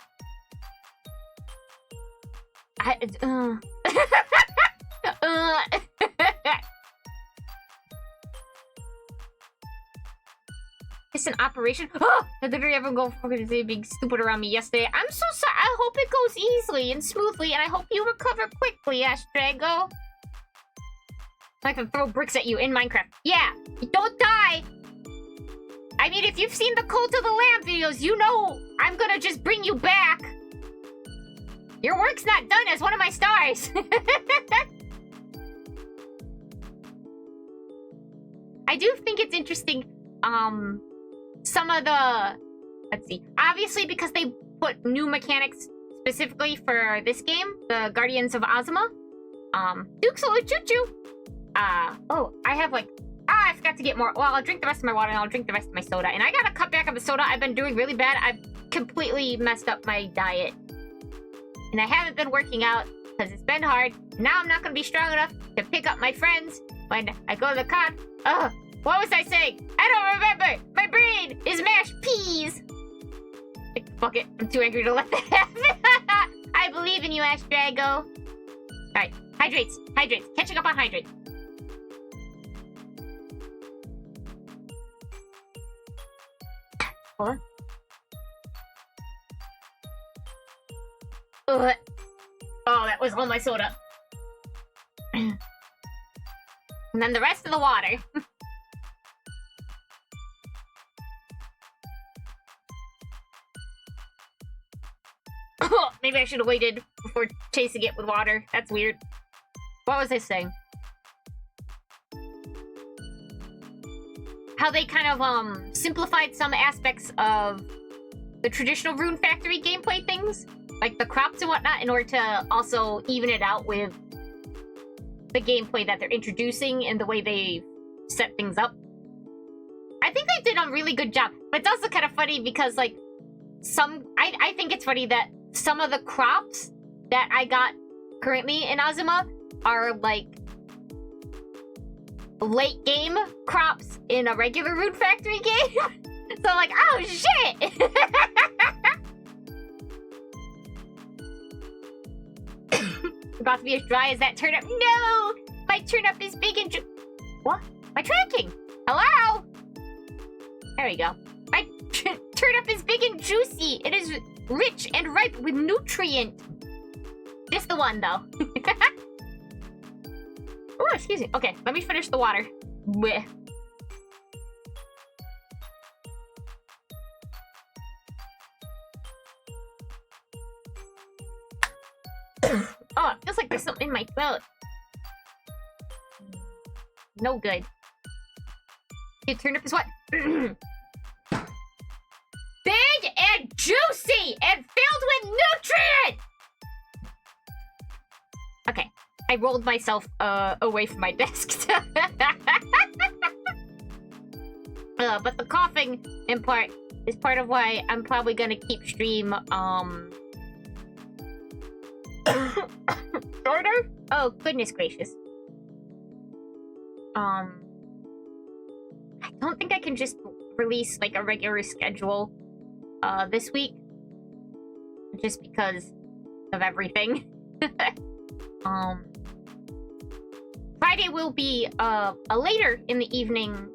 It's an operation. Oh! Did everyone go fucking being stupid around me yesterday? I'm so sorry. I hope it goes easily and smoothly, and I hope you recover quickly, Astrago. I can throw bricks at you in Minecraft. Yeah, don't die! I mean, if you've seen the Cult of the Lamb videos, you know I'm gonna just bring you back. Your work's not done as one of my stars. I do think it's interesting, some of the... Let's see. Obviously, because they put new mechanics specifically for this game, the Guardians of Azuma. Dukes of Uchuchuu. Oh, I have like... I forgot to get more. Well, I'll drink the rest of my water, and I'll drink the rest of my soda. And I gotta cut back on the soda. I've been doing really bad. I've completely messed up my diet. And I haven't been working out because it's been hard. Now I'm not gonna be strong enough to pick up my friends when I go to the con. Ugh, what was I saying? I don't remember. My brain is mashed peas. Fuck it. I'm too angry to let that happen. I believe in you, Astrago. Alright, hydrates. Catching up on hydrates. Hold on. Ugh. Oh, that was all my soda. And then the rest of the water. Maybe I should have waited before chasing it with water. That's weird. What was I saying? How they kind of simplified some aspects of the traditional Rune Factory gameplay things, like the crops and whatnot, in order to also even it out with the gameplay that they're introducing and the way they set things up. I think they did a really good job, but it's also kind of funny because, like, I think it's funny that some of the crops that I got currently in Azuma are, like, late game crops in a regular Rune Factory game. So I'm like, oh shit! About to be as dry as that turnip. No! My turnip is big and what? My tracking! Hello? There we go. My turnip is big and juicy. It is rich and ripe with nutrient. Just the one, though. Oh, excuse me. Okay, let me finish the water. Blech. Oh, it feels like there's something in my throat. No good. Your turnip is what? Big and juicy and filled with nutrient! Okay, I rolled myself away from my desk. But the coughing in part is part of why I'm probably gonna keep stream shorter? Oh, goodness gracious. I don't think I can just release like a regular schedule this week. Just because of everything. Friday will be a later in the evening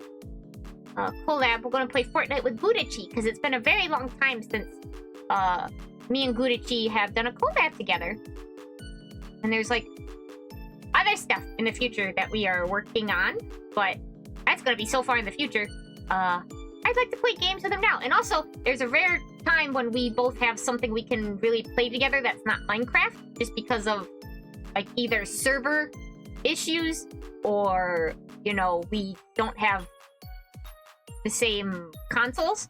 collab. We're gonna play Fortnite with Uchuchuu because it's been a very long time since me and Uchuchuu have done a collab together. And there's like other stuff in the future that we are working on, but that's gonna be so far in the future. I'd like to play games with him now. And also, there's a rare time when we both have something we can really play together that's not Minecraft, just because of like either server issues or, you know, we don't have the same consoles.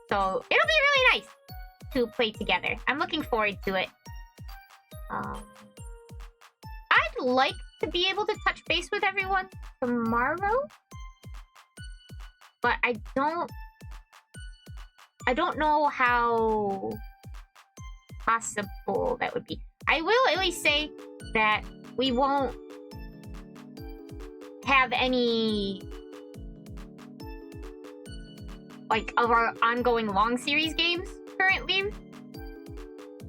So it'll be really nice to play together. I'm looking forward to it. I'd like to be able to touch base with everyone tomorrow, but I don't know how possible that would be. I will at least say that we won't have any like of our ongoing long series games currently,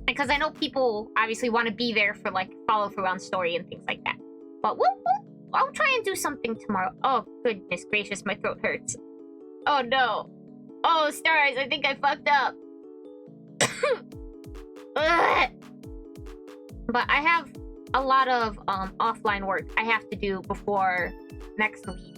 because I know people obviously want to be there for like follow through on story and things like that. But I'll try and do something tomorrow. Oh goodness gracious, my throat hurts. Oh no. Oh stars, I think I fucked up. But I have a lot of offline work I have to do before next week.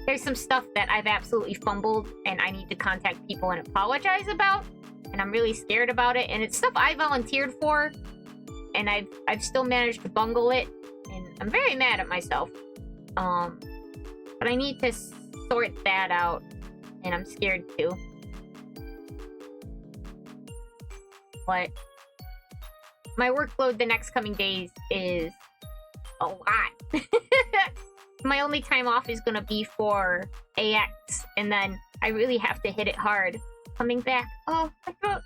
There's some stuff that I've absolutely fumbled and I need to contact people and apologize about, and I'm really scared about it, and it's stuff I volunteered for and I've still managed to bungle it, and I'm very mad at myself. But I need to sort that out, and I'm scared too. But my workload the next coming days is a lot. My only time off is gonna be for AX, and then I really have to hit it hard coming back. Oh, my throat.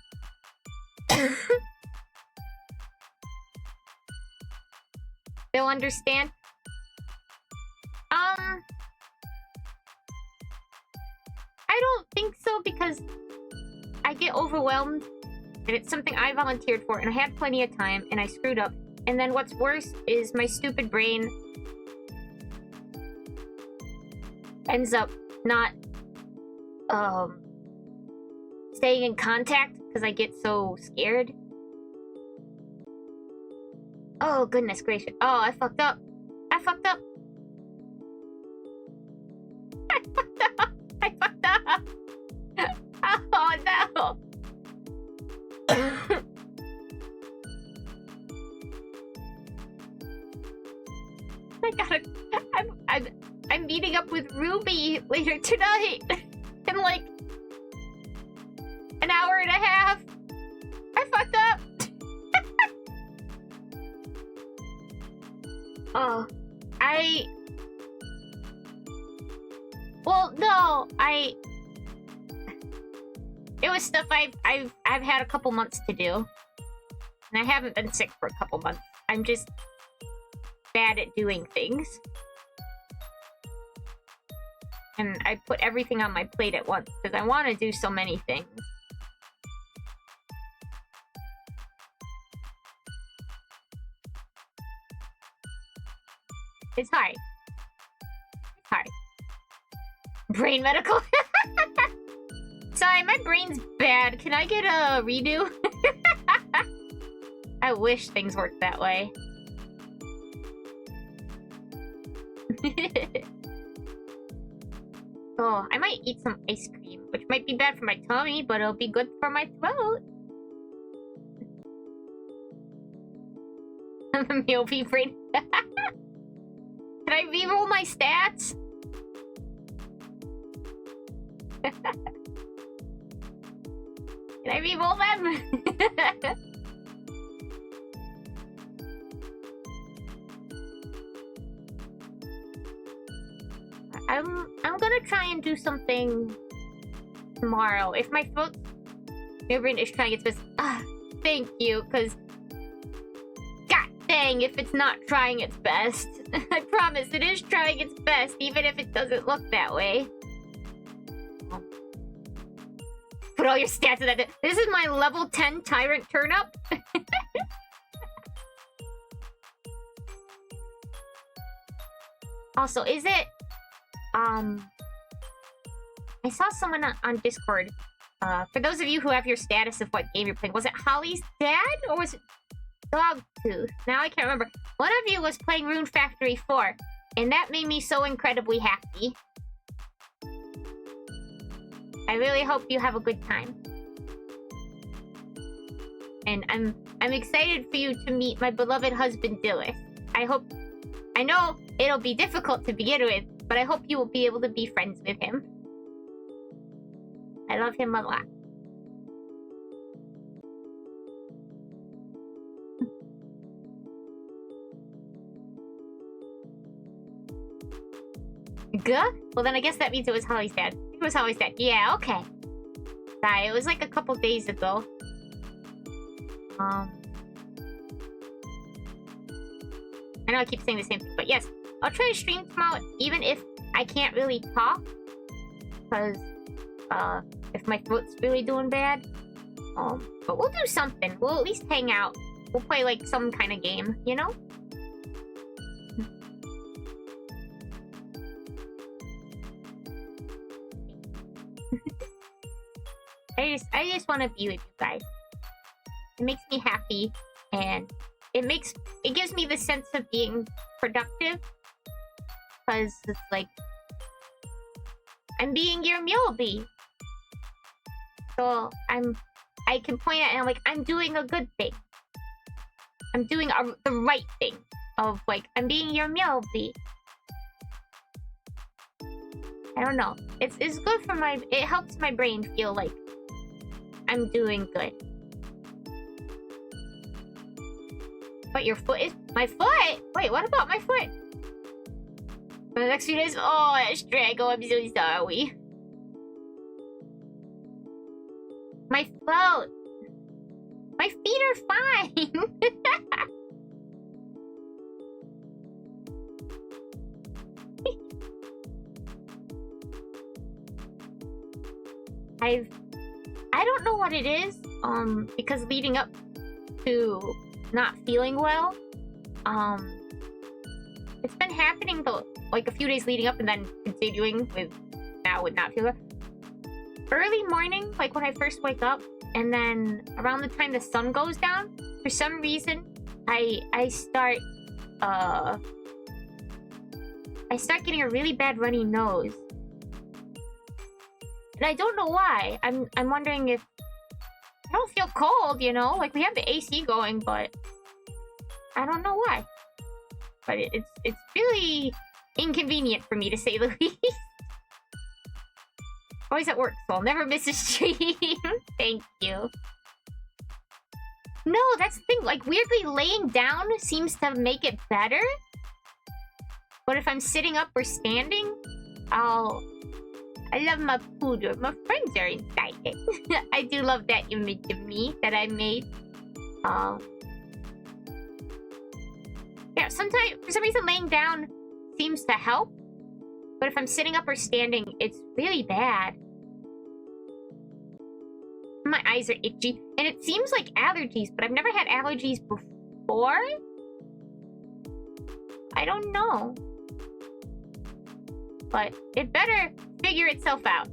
They'll understand. I don't think so, because I get overwhelmed, and it's something I volunteered for, and I had plenty of time, and I screwed up, And then what's worse is my stupid brain ends up not staying in contact because I get so scared. Oh, goodness gracious. Oh, I fucked up. I fucked up. I fucked up. I fucked up. Oh, no. I gotta... I'm meeting up with Ruby later tonight. In like... an hour and a half. I fucked up. Oh, well, no, it was stuff I've had a couple months to do, and I haven't been sick for a couple months. I'm just bad at doing things, and I put everything on my plate at once because I want to do so many things. It's hard. It's hard. Brain medical? Sorry, my brain's bad. Can I get a redo? I wish things worked that way. Oh, I might eat some ice cream, which might be bad for my tummy, but it'll be good for my throat. Myobitan brain. Can I reroll my stats? Can I reroll them? I'm gonna try and do something tomorrow. If my throat... My brain is trying its best. Thank you, because... Dang, if it's not trying its best. I promise, it is trying its best, even if it doesn't look that way. Put all your stats in that. This is my level 10 Tyrant Turnup. Also, is it... I saw someone on Discord. For those of you who have your status of what game you're playing, was it Holly's dad, or was it... Dogtooth. Now I can't remember. One of you was playing Rune Factory 4, and that made me so incredibly happy. I really hope you have a good time. And I'm excited for you to meet my beloved husband, Dilith. I know it'll be difficult to begin with, but I hope you will be able to be friends with him. I love him a lot. Guh? Well, then I guess that means it was Holly's dad. It was Holly's dad. Yeah, okay. Sorry, it was like a couple days ago. I know I keep saying the same thing, but yes. I'll try to stream tomorrow, even if I can't really talk. Because, if my throat's really doing bad. But we'll do something. We'll at least hang out. We'll play, like, some kind of game, you know? I just want to be with you guys. It makes me happy, and it gives me the sense of being productive, because it's like I'm being your Myobi. So I can point at it and I'm like, I'm doing a good thing. I'm doing the right thing of like, I'm being your Myobi. I don't know. It's good for it helps my brain feel like I'm doing good. But your foot is... My foot? Wait, what about my foot? For the next few days... Oh, that's Drago, I'm so sorry. My foot. My feet are fine. I don't know what it is, because leading up to not feeling well, It's been happening though, like a few days leading up and then continuing with now would not feel good. Early morning, like when I first wake up, and then around the time the sun goes down, for some reason, I start getting a really bad runny nose. And I don't know why. I'm wondering if I don't feel cold, you know? Like we have the AC going, but I don't know why. But it's really inconvenient for me, to say the least. Always at work, so I'll never miss a stream. Thank you. No, that's the thing. Like, weirdly, laying down seems to make it better. But if I'm sitting up or standing, I love my poodle. My friends are inside it. I do love that image of me that I made. Yeah, sometimes, for some reason, laying down seems to help. But if I'm sitting up or standing, it's really bad. My eyes are itchy. And it seems like allergies, but I've never had allergies before. I don't know. But it better figure itself out.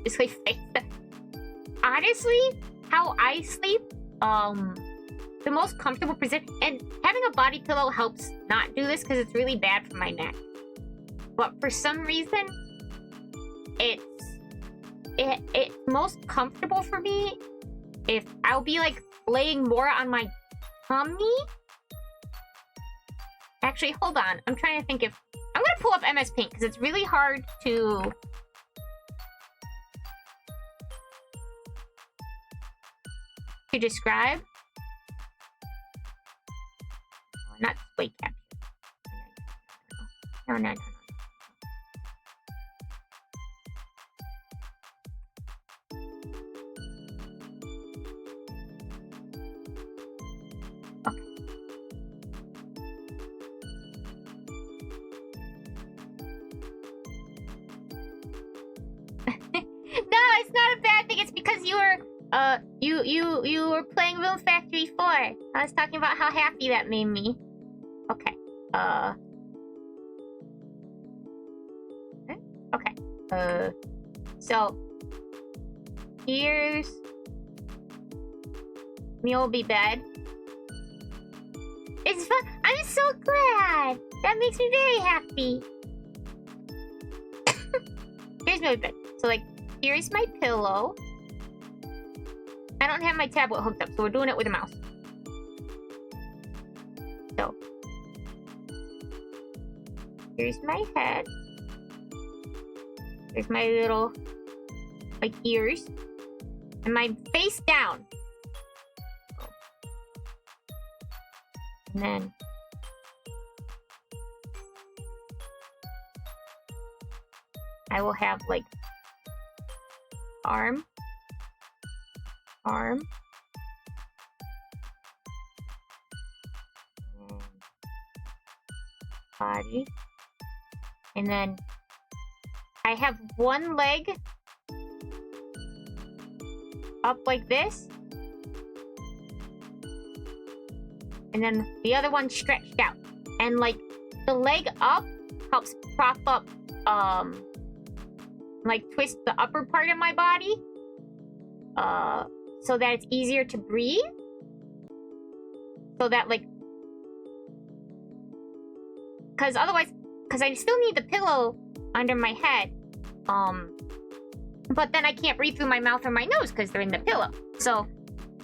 Just like face that. Honestly, how I sleep, the most comfortable position, and having a body pillow helps not do this because it's really bad for my neck. But for some reason, it's most comfortable for me if I'll be like laying more on my tummy. Actually, hold on. I'm trying to think if I'm gonna pull up MS Paint because it's really hard to describe. Not display capture. No. Okay. No, it's not a bad thing. It's because you were you were playing Room Factory 4. I was talking about how happy that made me. Okay. Okay. So here's Myobitan. It's fun. I'm so glad. That makes me very happy. Here's Myobitan. So like, here's my pillow. I don't have my tablet hooked up, so we're doing it with a mouse. So, here's my head. Here's my little, like, ears. And my face down. And then I will have, like, arm, body, and then I have one leg up like this, and then the other one stretched out, and like the leg up helps prop up, like twist the upper part of my body, so that it's easier to breathe. So that like, because otherwise, because I still need the pillow under my head, but then I can't breathe through my mouth or my nose because they're in the pillow. So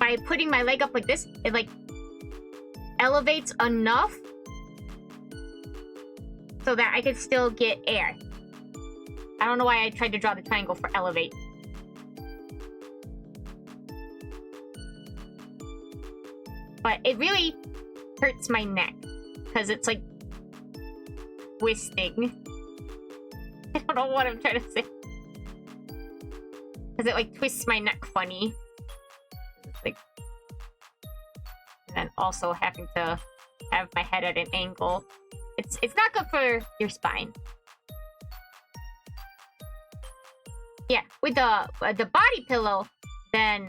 by putting my leg up like this, it like elevates enough so that I can still get air. I don't know why I tried to draw the triangle for elevate. But it really hurts my neck because it's like twisting. I don't know what I'm trying to say. Because it like twists my neck funny. It's like, and then also having to have my head at an angle. It's not good for your spine. with the body pillow, then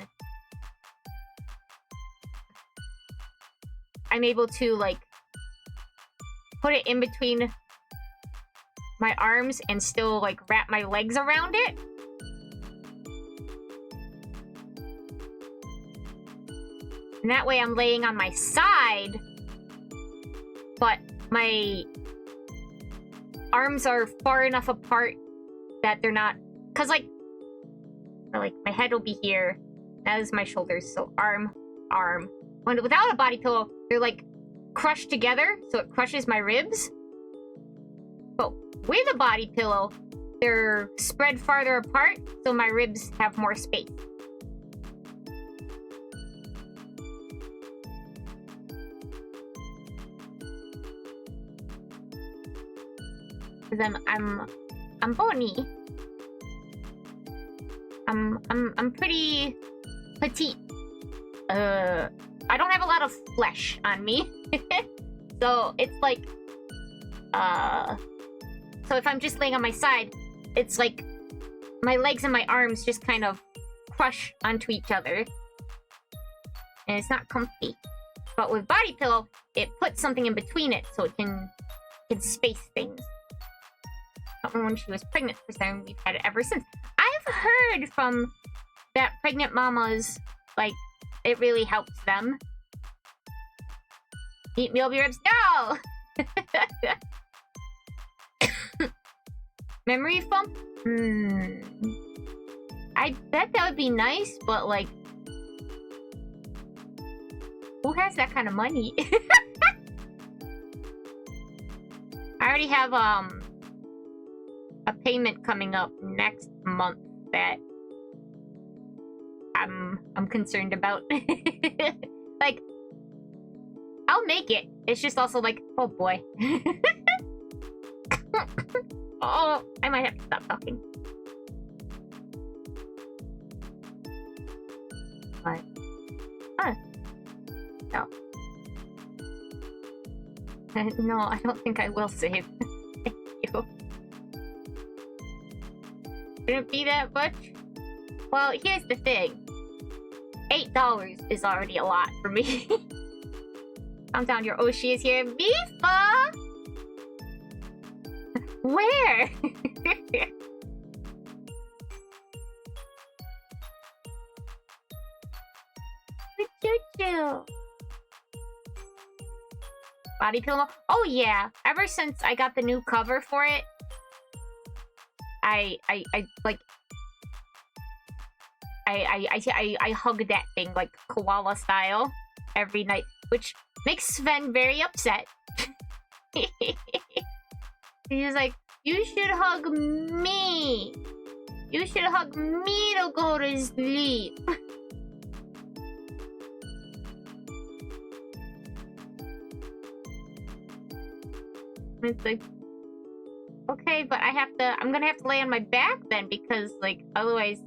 I'm able to like put it in between my arms and still like wrap my legs around it. And that way I'm laying on my side, but my arms are far enough apart that they're not, cause like my head will be here. That is my shoulders. So arm. When without a body pillow, they're like crushed together, so it crushes my ribs. But with a body pillow, they're spread farther apart, so my ribs have more space. Then I'm bony. I'm pretty petite. I don't have a lot of flesh on me. So it's like so if I'm just laying on my side, it's like my legs and my arms just kind of crush onto each other. And it's not comfy. But with body pillow, it puts something in between it so it can space things. When she was pregnant for some, we've had it ever since. I've heard from that pregnant mamas, like, it really helps them. Eat Myobi ribs? No! Memory foam? I bet that would be nice, but like, who has that kind of money? I already have a payment coming up next month that I'm concerned about. Like, I'll make it. It's just also like, oh boy. Oh, I might have to stop talking. But, no. No, I don't think I will save. Thank you. Shouldn't be that much. Well, here's the thing. $8 is already a lot for me. Calm down, your Oshi is here. Mifa! Where? Uchuchuu. Body pillow? Oh yeah. Ever since I got the new cover for it, I hug that thing like koala style every night, which makes Sven very upset. He's like, you should hug me. You should hug me to go to sleep. It's like, okay, but I'm gonna have to lay on my back then, because like otherwise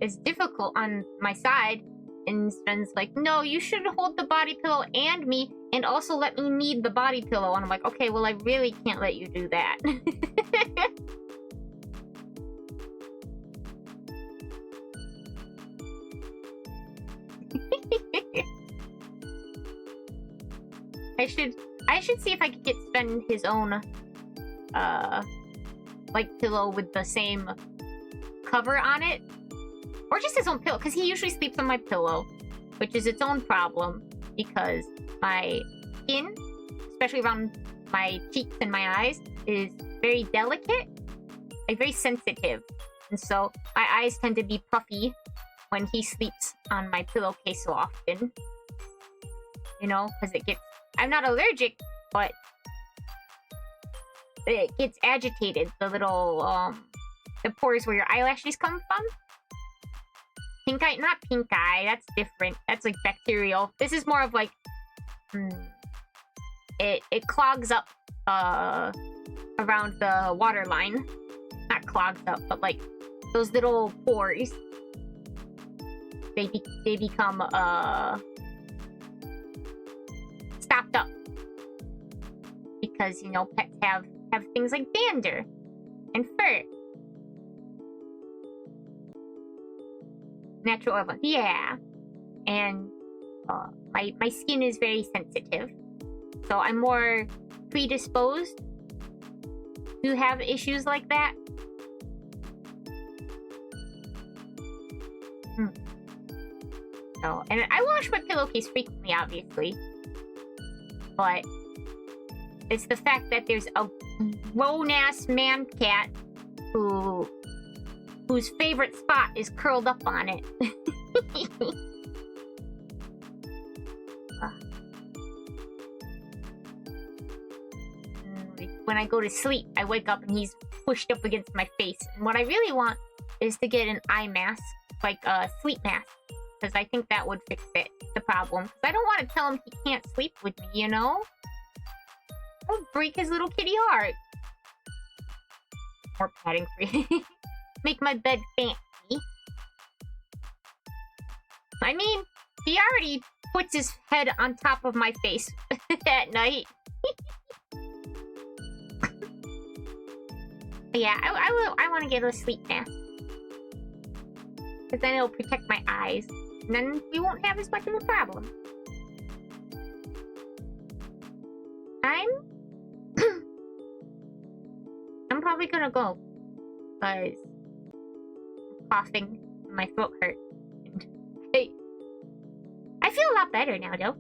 it's difficult on my side. And Sven's like, no, you should hold the body pillow and me, and also let me knead the body pillow. And I'm like, okay, well, I really can't let you do that. I should see if I could get Sven his own like pillow with the same cover on it. Or just his own pillow, because he usually sleeps on my pillow, which is its own problem, because my skin, especially around my cheeks and my eyes, is very delicate, like very sensitive. And so my eyes tend to be puffy when he sleeps on my pillowcase so often. You know, because it gets... I'm not allergic, but it gets agitated. The little, the pores where your eyelashes come from. Pink eye, not pink eye, that's different. That's like bacterial. This is more of like, it clogs up around the waterline. Not clogs up, but like those little pores. They become stopped up because, you know, pets have things like dander and fur. natural oil. Yeah. And my skin is very sensitive. So I'm more predisposed to have issues like that. So, and I wash my pillowcase frequently, obviously. But it's the fact that there's a grown-ass man cat whose favorite spot is curled up on it. When I go to sleep, I wake up and he's pushed up against my face. And what I really want is to get an eye mask, like a sleep mask. Because I think that would fix it, the problem. Because I don't want to tell him he can't sleep with me, you know? I'll break his little kitty heart. More padding free. Make my bed fancy. I mean, he already puts his head on top of my face at night. Yeah, I want to get a sleep mask. Because then it'll protect my eyes. And then we won't have as much of a problem. I'm probably gonna go. Because I'm coughing and my throat hurts. Hey, I feel a lot better now, though.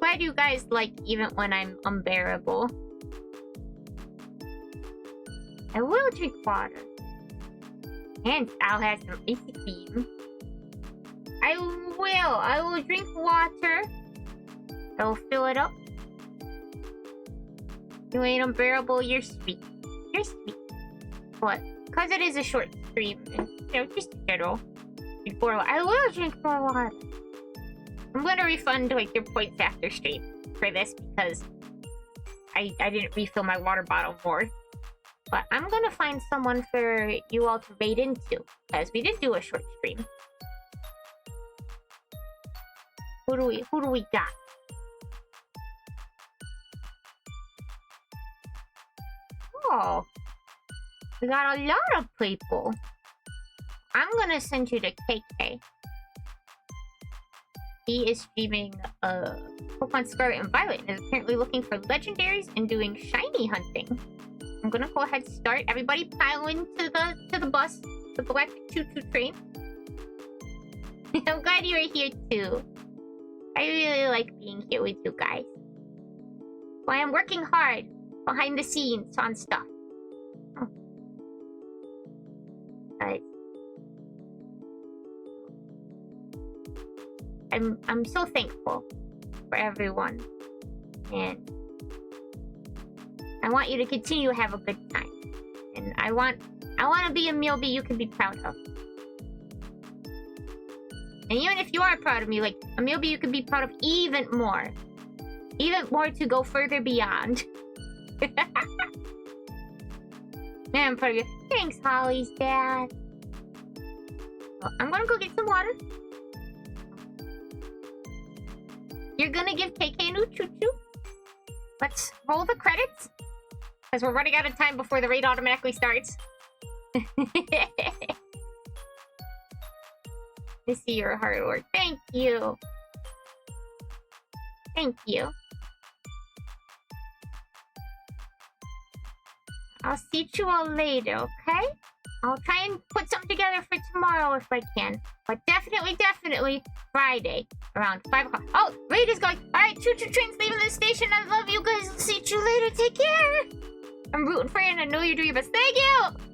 Glad you guys like even when I'm unbearable. I will drink water. And I'll have some icy cream. I will drink water. I will fill it up. You ain't unbearable, you're sweet. You're sweet. But, because it is a short stream, and, you know, just in general. Before, I will drink more water. I'm gonna refund, like, your points after stream for this, because I didn't refill my water bottle more. But I'm gonna find someone for you all to raid into, because we did do a short stream. Who do we got? Oh, we got a lot of people. I'm gonna send you to KK. He is streaming Pokemon Scarlet and Violet and is apparently looking for legendaries and doing shiny hunting. I'm gonna go ahead and start. Everybody pile into the bus, the black choo-choo train. I'm glad you were here too. I really like being here with you guys. So I am working hard behind the scenes on stuff. But I'm so thankful for everyone, and I want you to continue to have a good time. And I want to be a Myobi you can be proud of. And even if you are proud of me, like, a Myobi you can be proud of even more. Even more to go further beyond. Yeah, I'm proud of you. Thanks, Holly's dad. Well, I'm gonna go get some water. You're gonna give KK an Uchuchuu? Let's roll the credits. Because we're running out of time before the raid automatically starts. To see your hard work. Thank you. Thank you. I'll see you all later, okay? I'll try and put something together for tomorrow if I can. But definitely Friday around 5 o'clock. Oh, raid is going. Alright, choo-choo train's leaving the station. I love you guys. I'll see you later. Take care. I'm rooting for you and I know you're doing your best. Thank you!